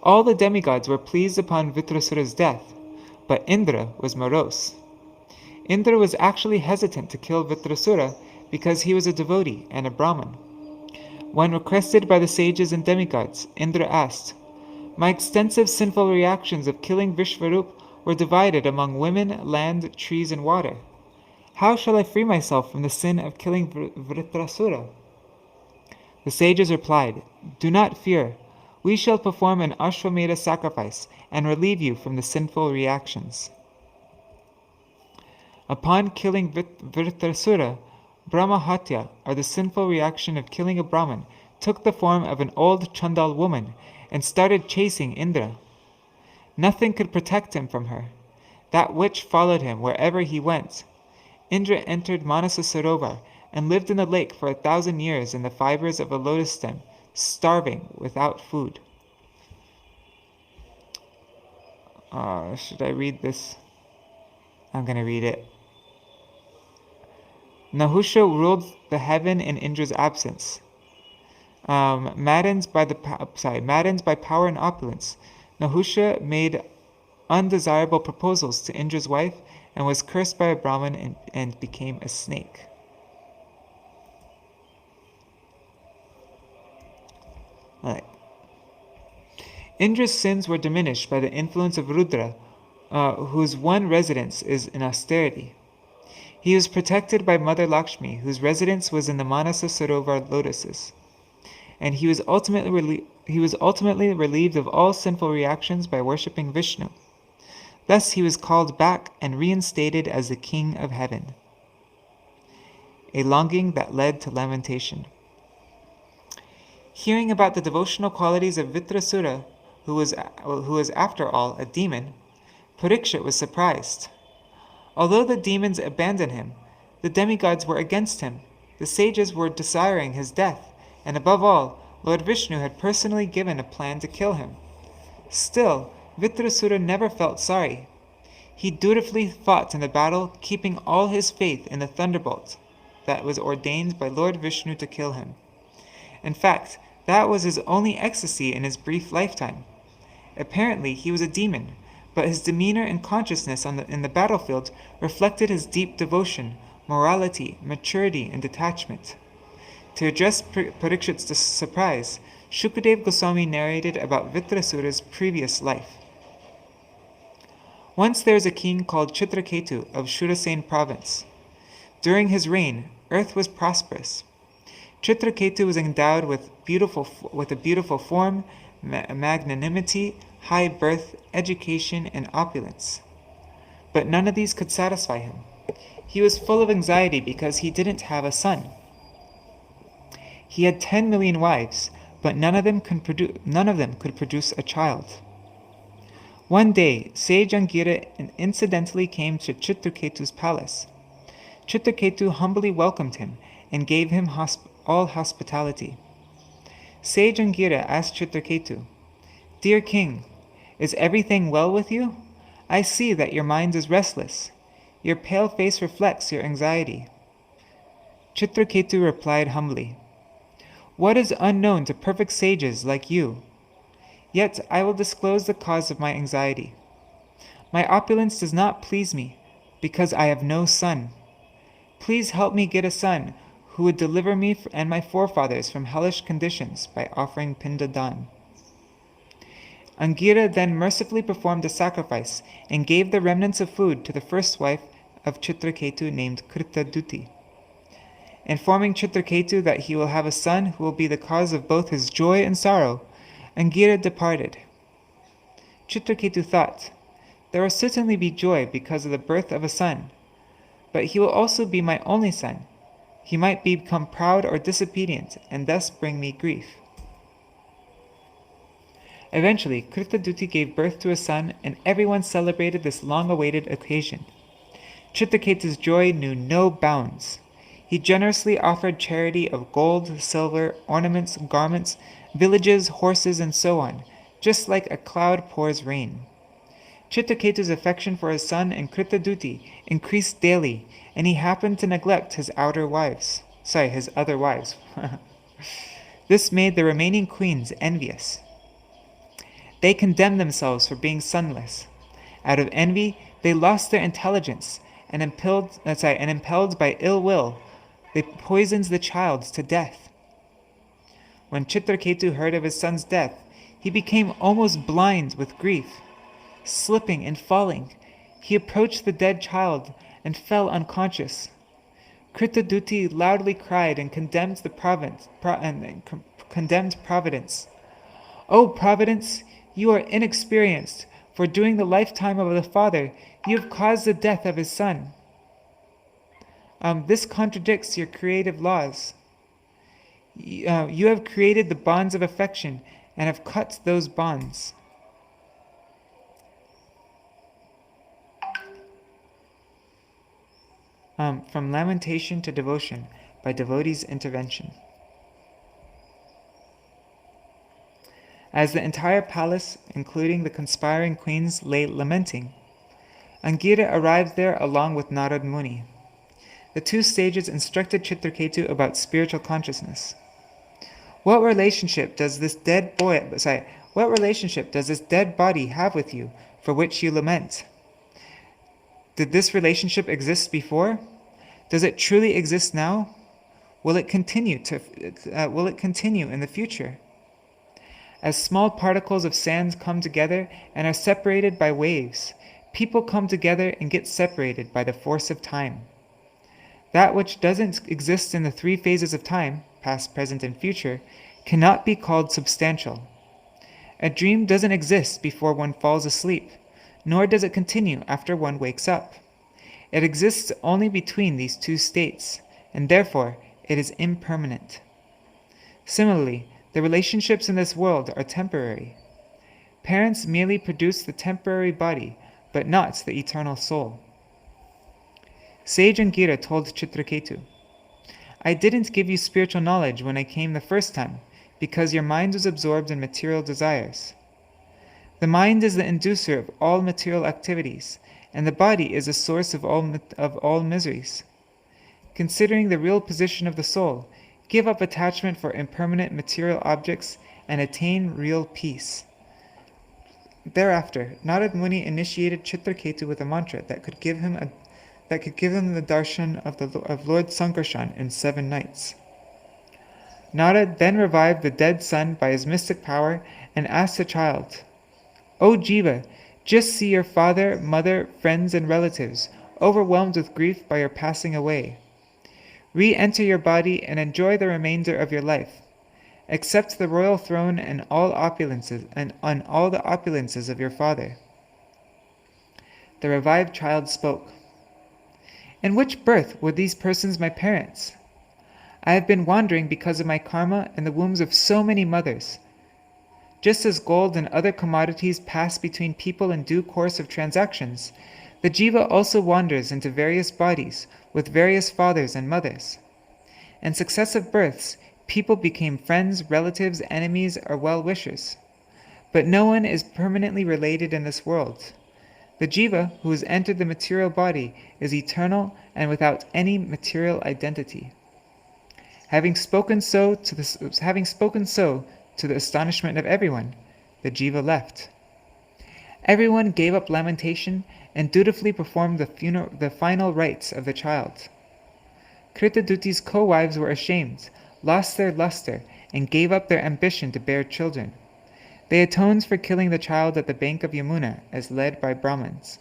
All the demigods were pleased upon Vritrasura's death, but Indra was morose. Indra was actually hesitant to kill Vritrasura because he was a devotee and a Brahmin. When requested by the sages and demigods, Indra asked, "My extensive sinful reactions of killing Vishvarup were divided among women, land, trees, and water. How shall I free myself from the sin of killing Vritrasura?" The sages replied, "Do not fear. We shall perform an Ashwamedha sacrifice and relieve you from the sinful reactions." Upon killing Vritrasura, Brahmahatya, or the sinful reaction of killing a Brahmin, took the form of an old Chandal woman and started chasing Indra. Nothing could protect him from her. That witch followed him wherever he went. Indra entered Manasa Sarovar and lived in the lake for 1,000 years in the fibers of a lotus stem, starving without food. Should I read this? I'm going to read it. Nahusha ruled the heaven in Indra's absence. Maddened by power and opulence, Nahusha made undesirable proposals to Indra's wife and was cursed by a Brahmin and became a snake. Right. Indra's sins were diminished by the influence of Rudra, whose one residence is in austerity. He was protected by Mother Lakshmi, whose residence was in the Manasa Sarovar lotuses. And he was ultimately relieved of all sinful reactions by worshipping Vishnu. Thus he was called back and reinstated as the king of heaven. a longing that led to lamentation. Hearing about the devotional qualities of Vitrasura, who was after all a demon, Parikshit was surprised. Although the demons abandoned him, the demigods were against him, the sages were desiring his death, and above all, Lord Vishnu had personally given a plan to kill him. Still, Vitrasura never felt sorry. He dutifully fought in the battle, keeping all his faith in the thunderbolt that was ordained by Lord Vishnu to kill him. In fact, that was his only ecstasy in his brief lifetime. Apparently, he was a demon, but his demeanor and consciousness in the battlefield reflected his deep devotion, morality, maturity, and detachment. To address Parikshit's surprise, Shukadev Goswami narrated about Vitrasura's previous life. Once there was a king called Chitraketu of Shurasen province. During his reign, earth was prosperous. Chitraketu was endowed with a beautiful form, magnanimity, high birth, education, and opulence. But none of these could satisfy him. He was full of anxiety because he didn't have a son. He had 10 million wives, but none of them could produce a child. One day, sage Angira incidentally came to Chitraketu's palace. Chitraketu humbly welcomed him and gave him all hospitality. Sage Angira asked Chitraketu, "Dear king, is everything well with you? I see that your mind is restless. Your pale face reflects your anxiety." Chitraketu replied humbly, "What is unknown to perfect sages like you? Yet I will disclose the cause of my anxiety. My opulence does not please me, because I have no son. Please help me get a son who would deliver me and my forefathers from hellish conditions by offering pindadan." Angira then mercifully performed a sacrifice and gave the remnants of food to the first wife of Chitraketu named Kritaduti. Informing Chitraketu that he will have a son who will be the cause of both his joy and sorrow, Angira departed. Chitraketu thought, "There will certainly be joy because of the birth of a son, but he will also be my only son. He might become proud or disobedient and thus bring me grief." Eventually, Kritaduti gave birth to a son, and everyone celebrated this long-awaited occasion. Chitraketu's joy knew no bounds. He generously offered charity of gold, silver, ornaments, garments, villages, horses, and so on, just like a cloud pours rain. Chitraketu's affection for his son and Kritaduti increased daily, and he happened to neglect his other wives. This made the remaining queens envious. They condemned themselves for being sonless. Out of envy, they lost their intelligence, and impelled by ill will, they poisoned the child to death. When Chitraketu heard of his son's death, he became almost blind with grief. Slipping and falling, he approached the dead child and fell unconscious. Kritaduti loudly cried and condemned Providence. "O Providence, you are inexperienced, for during the lifetime of the father, you have caused the death of his son. This contradicts your creative laws. You have created the bonds of affection and have cut those bonds." From Lamentation to Devotion by Devotee's Intervention. As the entire palace, including the conspiring queens, lay lamenting, Angira arrived there along with Narad Muni. The two sages instructed Chitraketu about spiritual consciousness. What relationship does this dead body have with you, for which you lament? Did this relationship exist before? Does it truly exist now? Will it continue in the future? As small particles of sand come together and are separated by waves, people come together and get separated by the force of time. That which doesn't exist in the three phases of time, past, present, and future, cannot be called substantial. A dream doesn't exist before one falls asleep, nor does it continue after one wakes up. It exists only between these two states, and therefore it is impermanent. Similarly, the relationships in this world are temporary. Parents merely produce the temporary body, but not the eternal soul. Sage Angira told Chitraketu, I didn't give you spiritual knowledge when I came the first time, because your mind was absorbed in material desires. The mind is the inducer of all material activities, and the body is the source of all miseries. Considering the real position of the soul, give up attachment for impermanent material objects and attain real peace. Thereafter, Narad Muni initiated Chitraketu with a mantra that could give him the darshan of Lord Sankarshan in 7 nights. Narad then revived the dead son by his mystic power and asked the child, O Jiva, just see your father, mother, friends, and relatives overwhelmed with grief by your passing away. Re-enter your body and enjoy the remainder of your life. Accept the royal throne and all opulences all the opulences of your father. The revived child spoke. In which birth were these persons my parents? I have been wandering because of my karma in the wombs of so many mothers. Just as gold and other commodities pass between people in due course of transactions, the jiva also wanders into various bodies with various fathers and mothers. In successive births, people became friends, relatives, enemies, or well-wishers. But no one is permanently related in this world. The jiva who has entered the material body is eternal and without any material identity. Having spoken so to the astonishment of everyone, the jiva left. Everyone gave up lamentation and dutifully performed the final rites of the child. Kritaduti's co-wives were ashamed, lost their luster, and gave up their ambition to bear children. They atoned for killing the child at the bank of Yamuna, as led by Brahmins.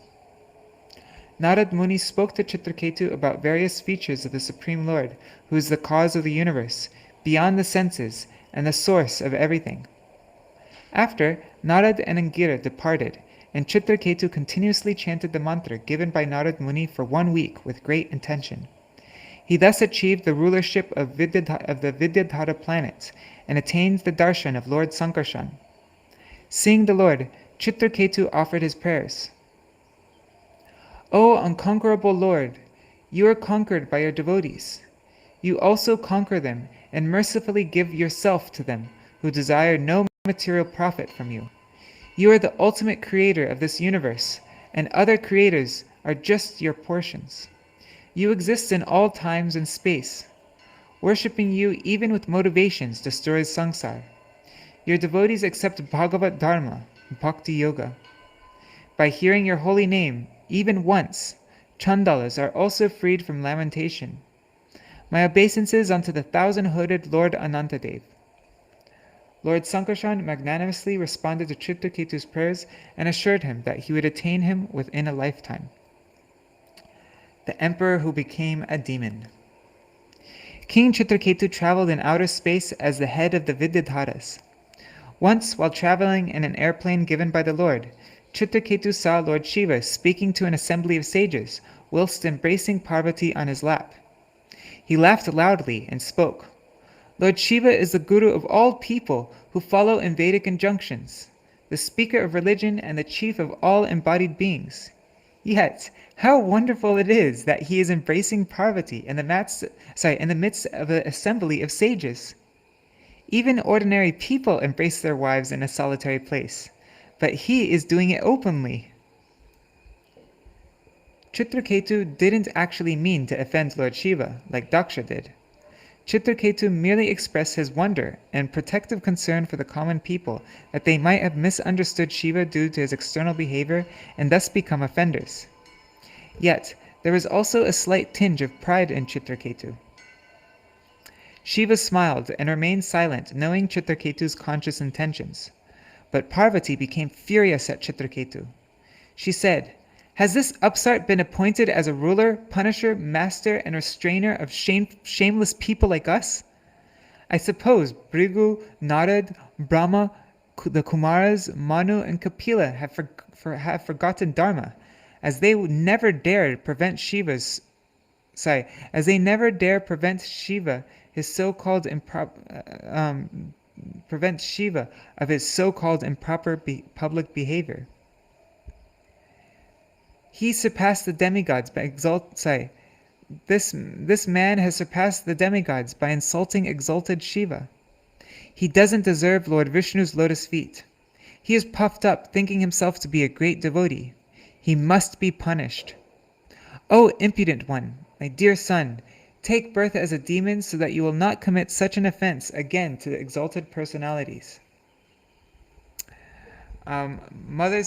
Narad Muni spoke to Chitraketu about various features of the Supreme Lord, who is the cause of the universe, beyond the senses, and the source of everything. After, Narad and Angira departed, and Chitraketu continuously chanted the mantra given by Narad Muni for 1 week with great intention. He thus achieved the rulership of the Vidyadhara planets and attained the darshan of Lord Sankarshan. Seeing the Lord, Chitraketu offered his prayers. O unconquerable Lord, you are conquered by your devotees. You also conquer them and mercifully give yourself to them who desire no material profit from you. You are the ultimate creator of this universe, and other creators are just your portions. You exist in all times and space. Worshipping you even with motivations destroys samsara. Your devotees accept Bhāgavata Dharma, Bhakti Yoga. By hearing your holy name, even once, Chandalas are also freed from lamentation. My obeisances unto the 1,000-hooded Lord Anantadev. Lord Sankarshan magnanimously responded to Chitraketu's prayers and assured him that he would attain him within a lifetime. The emperor who became a demon. King Chitraketu traveled in outer space as the head of the Vidyadharas. Once, while traveling in an airplane given by the Lord, Chitraketu saw Lord Shiva speaking to an assembly of sages whilst embracing Parvati on his lap. He laughed loudly and spoke, Lord Shiva is the guru of all people who follow in Vedic injunctions, the speaker of religion and the chief of all embodied beings. Yet, how wonderful it is that he is embracing Parvati in the midst of an assembly of sages. Even ordinary people embrace their wives in a solitary place, but he is doing it openly. Chitraketu didn't actually mean to offend Lord Shiva, like Daksha did. Chitraketu merely expressed his wonder and protective concern for the common people that they might have misunderstood Shiva due to his external behavior and thus become offenders. Yet, there was also a slight tinge of pride in Chitraketu. Shiva smiled and remained silent, knowing Chitraketu's conscious intentions. But Parvati became furious at Chitraketu. She said, Has this upstart been appointed as a ruler, punisher, master, and restrainer of shameless people like us? I suppose Bhrigu, Narad, Brahma, the Kumaras, Manu, and Kapila have forgotten Dharma, as they would never dare prevent Shiva's as they never dare prevent Shiva of his so-called improper public behavior. He surpassed the demigods by This man has surpassed the demigods by insulting exalted Shiva. He doesn't deserve Lord Vishnu's lotus feet. He is puffed up, thinking himself to be a great devotee. He must be punished. O impudent one, my dear son, take birth as a demon so that you will not commit such an offense again to the exalted personalities. Mother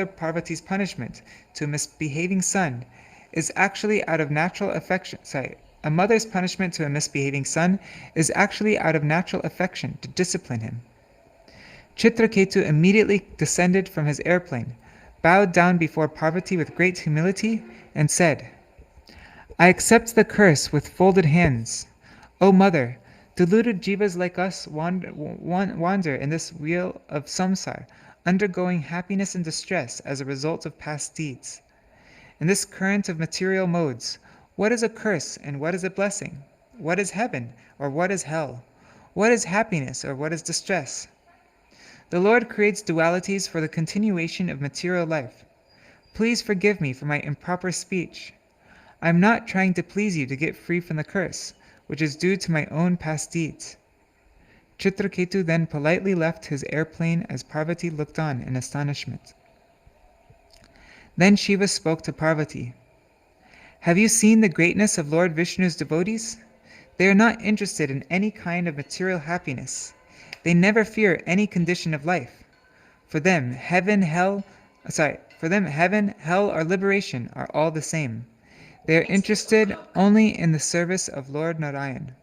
Parvati's punishment to a misbehaving son is actually out of natural affection. A mother's punishment to a misbehaving son is actually out of natural affection to discipline him. Chitraketu immediately descended from his airplane, bowed down before Parvati with great humility, and said, I accept the curse with folded hands. O mother, deluded jivas like us wander in this wheel of samsara, undergoing happiness and distress as a result of past deeds. In this current of material modes, what is a curse and what is a blessing? What is heaven or what is hell? What is happiness or what is distress? The Lord creates dualities for the continuation of material life. Please forgive me for my improper speech. I am not trying to please you to get free from the curse, which is due to my own past deeds. Chitraketu then politely left his airplane as Parvati looked on in astonishment. Then Shiva spoke to Parvati. Have you seen the greatness of Lord Vishnu's devotees? They are not interested in any kind of material happiness. They never fear any condition of life. For them, heaven, hell, or liberation are all the same. They are interested only in the service of Lord Narayan.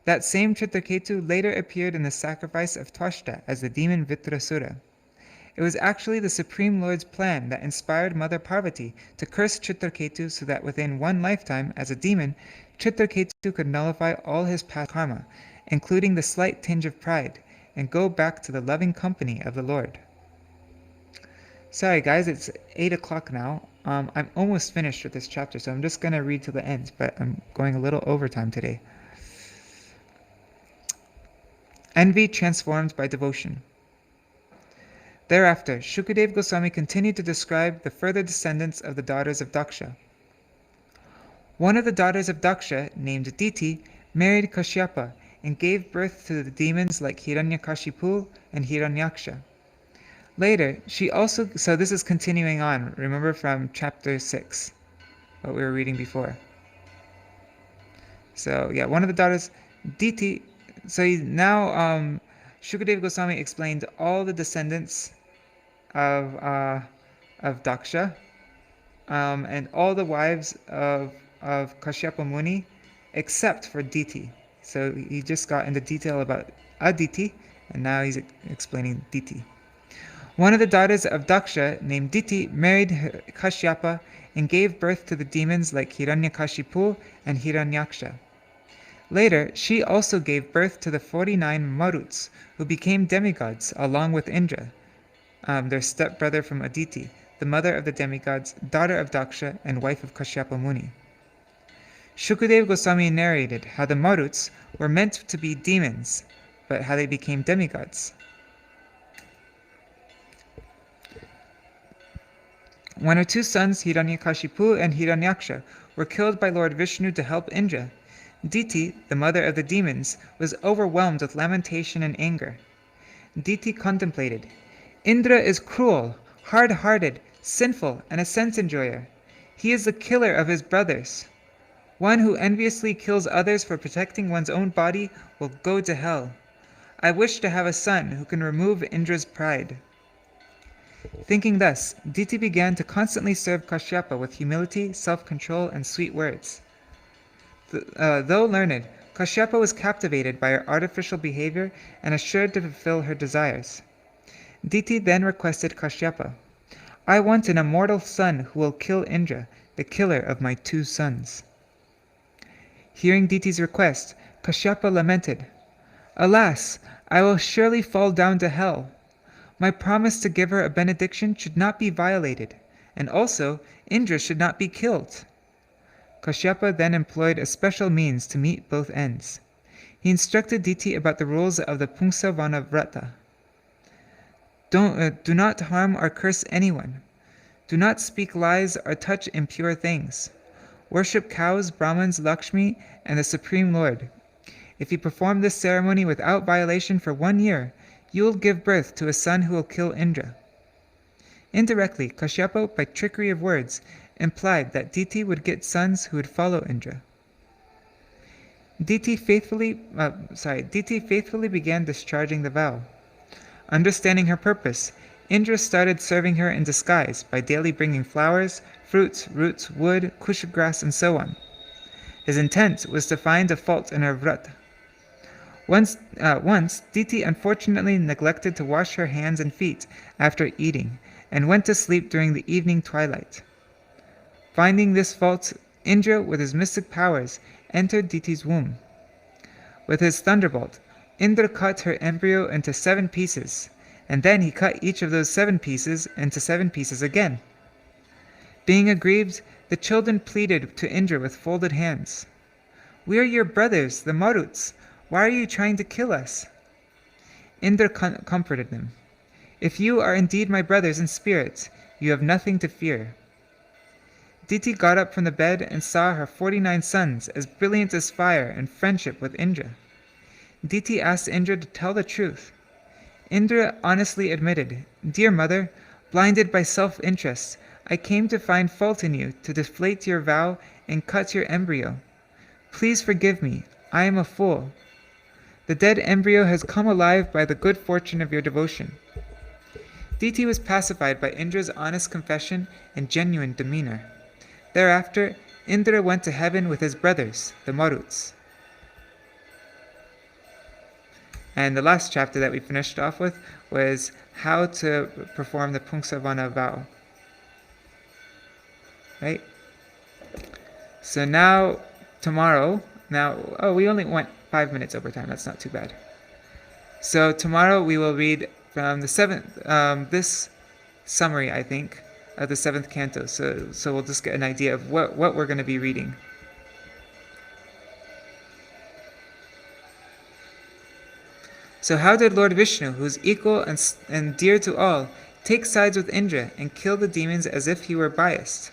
That same Chitraketu later appeared in the sacrifice of Twashta as the demon Vitrasura. It was actually the Supreme Lord's plan that inspired Mother Parvati to curse Chitraketu so that within one lifetime as a demon, Chitraketu could nullify all his past karma, including the slight tinge of pride, and go back to the loving company of the Lord. Sorry guys, it's 8 o'clock now. I'm almost finished with this chapter, so I'm just going to read to the end, but I'm going a little overtime today. Envy transformed by devotion. Thereafter, Shukadeva Goswami continued to describe the further descendants of the daughters of Daksha. One of the daughters of Daksha, named Diti, married Kashyapa and gave birth to the demons like Hiranyakashipu and Hiranyaksha. Later, she also, so this is continuing on, remember from chapter 6, what we were reading before. So yeah, one of the daughters, Diti, so now Shukadeva Goswami explained all the descendants of Daksha and all the wives of Kashyapa Muni except for Diti. So he just got into detail about Aditi and now he's explaining Diti. One of the daughters of Daksha, named Diti, married Kashyapa and gave birth to the demons like Hiranyakashipu and Hiranyaksha. Later, she also gave birth to the 49 Maruts, who became demigods along with Indra, their stepbrother from Aditi, the mother of the demigods, daughter of Daksha, and wife of Kashyapa Muni. Shukadeva Goswami narrated how the Maruts were meant to be demons, but how they became demigods. When her two sons, Hiranyakashipu and Hiranyaksha, were killed by Lord Vishnu to help Indra, Diti, the mother of the demons, was overwhelmed with lamentation and anger. Diti contemplated, Indra is cruel, hard-hearted, sinful, and a sense-enjoyer. He is the killer of his brothers. One who enviously kills others for protecting one's own body will go to hell. I wish to have a son who can remove Indra's pride. Thinking thus, Diti began to constantly serve Kashyapa with humility, self-control, and sweet words. Though learned, Kashyapa was captivated by her artificial behavior and assured to fulfill her desires. Diti then requested Kashyapa, I want an immortal son who will kill Indra, the killer of my two sons. Hearing Diti's request, Kashyapa lamented, Alas, I will surely fall down to hell. My promise to give her a benediction should not be violated, and also Indra should not be killed. Kashyapa then employed a special means to meet both ends. He instructed Diti about the rules of the Pungsavana Vrata. Do not harm or curse anyone. Do not speak lies or touch impure things. Worship cows, Brahmins, Lakshmi, and the Supreme Lord. If you perform this ceremony without violation for 1 year, you will give birth to a son who will kill Indra. Indirectly, Kashyapa, by trickery of words, implied that Diti would get sons who would follow Indra. Diti faithfully began discharging the vow. Understanding her purpose, Indra started serving her in disguise by daily bringing flowers, fruits, roots, wood, kusha grass, and so on. His intent was to find a fault in her vrata. Once, Diti unfortunately neglected to wash her hands and feet after eating, and went to sleep during the evening twilight. Finding this fault, Indra, with his mystic powers, entered Diti's womb. With his thunderbolt, Indra cut her embryo into 7 pieces, and then he cut each of those 7 pieces into 7 pieces again. Being aggrieved, the children pleaded to Indra with folded hands. "We are your brothers, the Maruts. Why are you trying to kill us?" Indra comforted them. "If you are indeed my brothers in spirit, you have nothing to fear." Diti got up from the bed and saw her 49 sons as brilliant as fire in friendship with Indra. Diti asked Indra to tell the truth. Indra honestly admitted, "Dear mother, blinded by self-interest, I came to find fault in you, to deflate your vow and cut your embryo. Please forgive me, I am a fool. The dead embryo has come alive by the good fortune of your devotion." Diti was pacified by Indra's honest confession and genuine demeanor. Thereafter, Indra went to heaven with his brothers, the Maruts. And the last chapter that we finished off with was how to perform the Pungsavana vow. Right? So now, tomorrow, we only went 5 minutes over time, that's not too bad. So tomorrow we will read from the 7th, this summary, I think, of the 7th Canto. So we'll just get an idea of what we're going to be reading. So how did Lord Vishnu, who is equal and dear to all, take sides with Indra and kill the demons as if he were biased?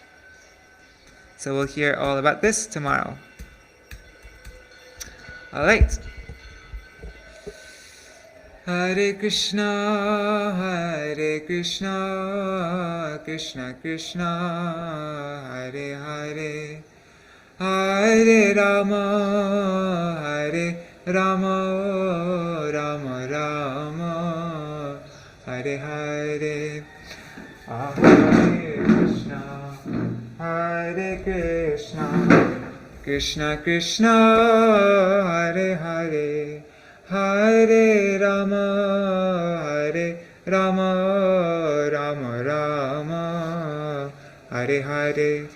So we'll hear all about this tomorrow. Alright. Hare Krishna, Krishna Krishna, Hare Hare, Hare Rama, Hare Rama, Rama Rama, Hare Hare, Hare Krishna, Hare Krishna, Krishna Krishna, Hare Hare, Hare Rama, Hare Rama, Rama Rama, Hare Hare.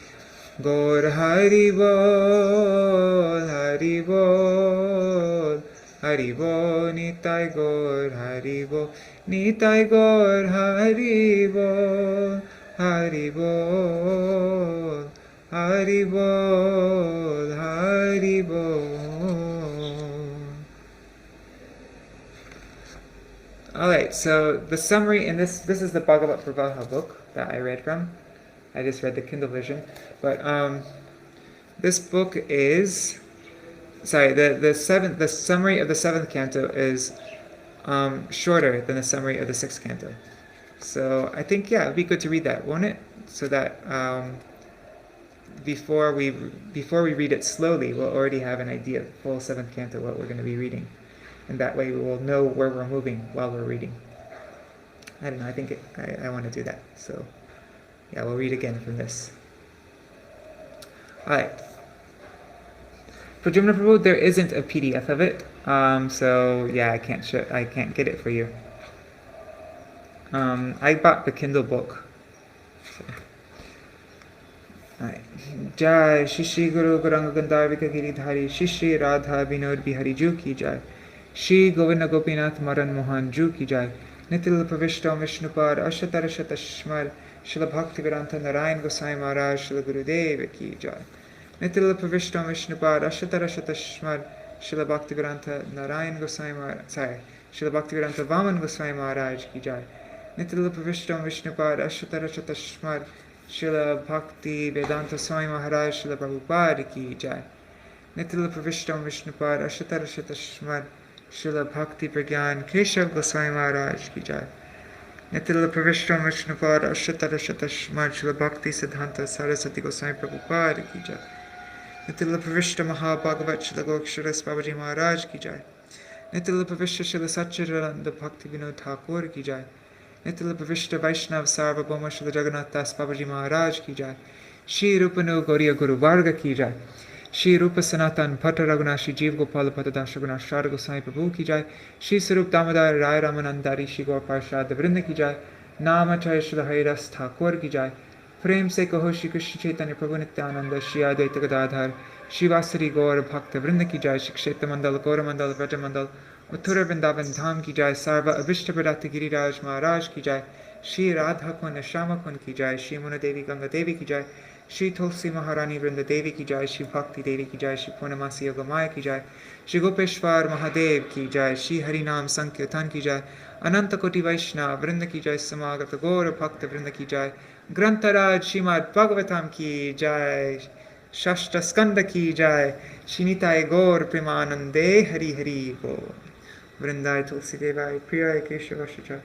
Gaur Hari Bol, Hari Bol, Hari Bol, Nitai Gaur Hari Bol, Nitai Gaur Hari Bol, Hari Bol, Hari Bol, Hari Bol. Alright, so the summary in this is the Bhāgavata Pravāha book that I read from. I just read the Kindle version, but this book is the summary of the 7th Canto is shorter than the summary of the 6th Canto. So I think it'd be good to read that, won't it? So that before we read it slowly, we'll already have an idea of full 7th Canto what we're going to be reading, and that way we will know where we're moving while we're reading. I don't know. I think I want to do that. So. Yeah, we'll read again from this. Alright. For Śrīmad Prabhu, there isn't a PDF of it. So yeah, I can't get it for you. I bought the Kindle book. So. Alright. Jai Shri Guru Gaurāṅga Darśana Prabhu Shri Shri Radha Vinod Bihari Ju Ki Jai. Shri Govinda Gopinath Madan Mohan Ju Ki Jai. Nitil Pravishtam Vishnupad Ashatarashatashmar Srila Bhaktivedanta Narayan Goswami Maharaj Srila Gurudeva Ki Jai. Nitila Pravishtam Vishnupad Ashatarashatashmad Srila Bhaktivedanta Narayan Goswami Maharaj, Srila Bhaktivedanta Vaman Goswami Maharaj Ki Jai. Nitila Pravishtam Vishnupad Ashatarashatashmad Srila Bhakti Vedanta Swami Maharaj Srila Prabhupada Ki Jai. Nitila Pravishtam Vishnupad Ashatarashatashmad Srila Bhakti Pragyan Keshav Goswami Maharaj Ki Jai. Nitila Pravishtam Vishnupad Ashatarashatashmad Srila Bhakti Siddhanta Saraswati Goswami Prabhupada Ki Jai. Nitila Pravishta Mahabhagavat Srila Goksharas Babaji Maharaj Ki Jai. Nitila Pravishta Srila Satchidananda Bhakti Vinod Thakur Ki Jai. Nitila Pravishta Vaishnav Sarvabhauma Srila Jagannath Das Babaji Maharaj Ki Jai. Shri Rupanu Gauriya Guru Varga Ki Jai. Shri Rupa Sanatan Bhatta Raghunath Shri Jeev Gopala Bhatta Das Raghunath Shrada Goswami Prabhu Ki Jai. Shri Sarup Damodar Rai Ramanandari Shri Gaur Parshad Vrinda Ki Jai. Namacharya Srila Haridas Thakur Ki Jai. Prem Se Kaho Shri Krishna Chaitanya Prabhu Nityananda Shri Advaita Gadadhar Shri Vasari Gaur Bhakta Vrinda Ki Jai. Shri Kshetra Mandal Gaura Mandal Vraja Mandal Mathura Vrindavan Dham Ki Jai. Sarva Avishta Pradati Giriraj Maharaj Ki Jai. Shri Radha Kund Shama Kund Ki Jai. Shri Muna Devi Ganga Devi Ki Jai. Shri Tulsi Maharani Vrinda Devi Ki Jai. Shri Bhakti Devi Ki Jai. Shri Purnamasi Yogamaya Ki Jai. Shri Gopeshwar Mahadev Ki Jai. Shri Harinam Sankirtan Ki Jai. Ananta Koti Vaishnava Vrinda Ki Jai. Samagata Gaura Bhakta Vrinda Ki Jai. Grantaraj Śrīmad-Bhāgavatam Ki Jai. Shashta Skanda Ki Jai. Shinitai Gaur Premanande Hari Hari Gaur. Vrindai Tulsi Devai Priyai Keshavashacha.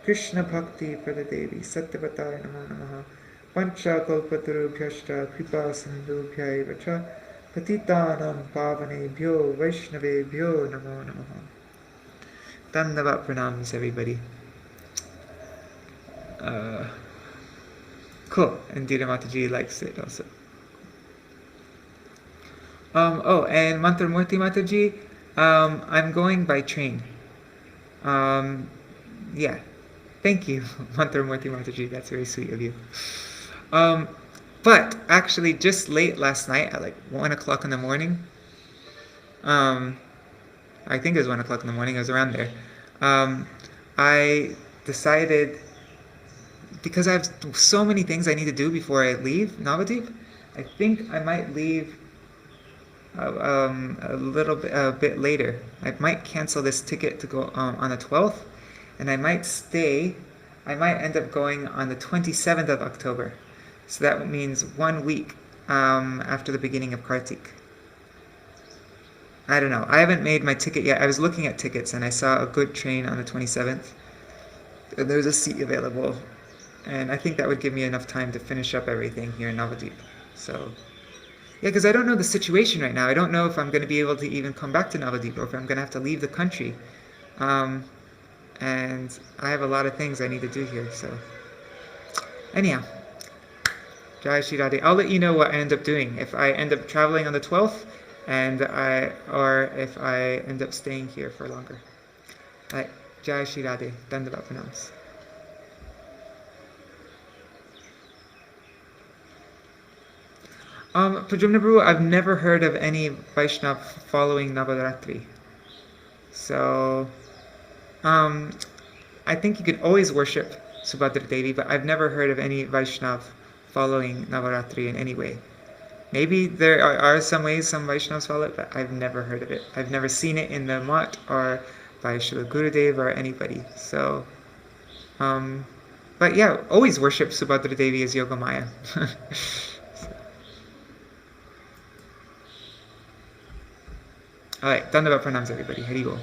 Krishna Bhakti Pradadevi Satyavataya Namo Namaha. Pancha Kalpatarubhyashta Kripa Sindhubhyai Vacha. Patitanam Pavanebhyo Vaishnavebhyo Namo Namaha. Dandavat pranams everybody. Cool, and Dita Mataji likes it also. And Mantra Murti Mataji, I'm going by train. Yeah, thank you, Mantra Murti Mataji, that's very sweet of you. But actually, just late last night at like 1 o'clock in the morning, I think it was 1 o'clock in the morning, I was around there, I decided, because I have so many things I need to do before I leave Navadvip, I think I might leave a bit later. I might cancel this ticket to go on the 12th, and I might end up going on the 27th of October. So that means 1 week after the beginning of Kartik. I don't know. I haven't made my ticket yet. I was looking at tickets, and I saw a good train on the 27th. There's a seat available. And I think that would give me enough time to finish up everything here in Navadvip. So, yeah, because I don't know the situation right now. I don't know if I'm going to be able to even come back to Navadvip, or if I'm going to have to leave the country. And I have a lot of things I need to do here, so. Anyhow, Jai Shri Radhe. I'll let you know what I end up doing. If I end up traveling on the 12th, or if I end up staying here for longer. Alright, Jai Shri Radhe. Dandavat pranams. Prajumna Prabhu, I've never heard of any Vaishnav following Navaratri. So, I think you could always worship Subhadra Devi, but I've never heard of any Vaishnav following Navaratri in any way. Maybe there are some ways some Vaishnavas follow it, but I've never heard of it. I've never seen it in the Mat or by Srila Gurudev or anybody. So, but yeah, always worship Subhadra Devi as Yogamaya. Alright, Dandavat pranams everybody. Hari Bol.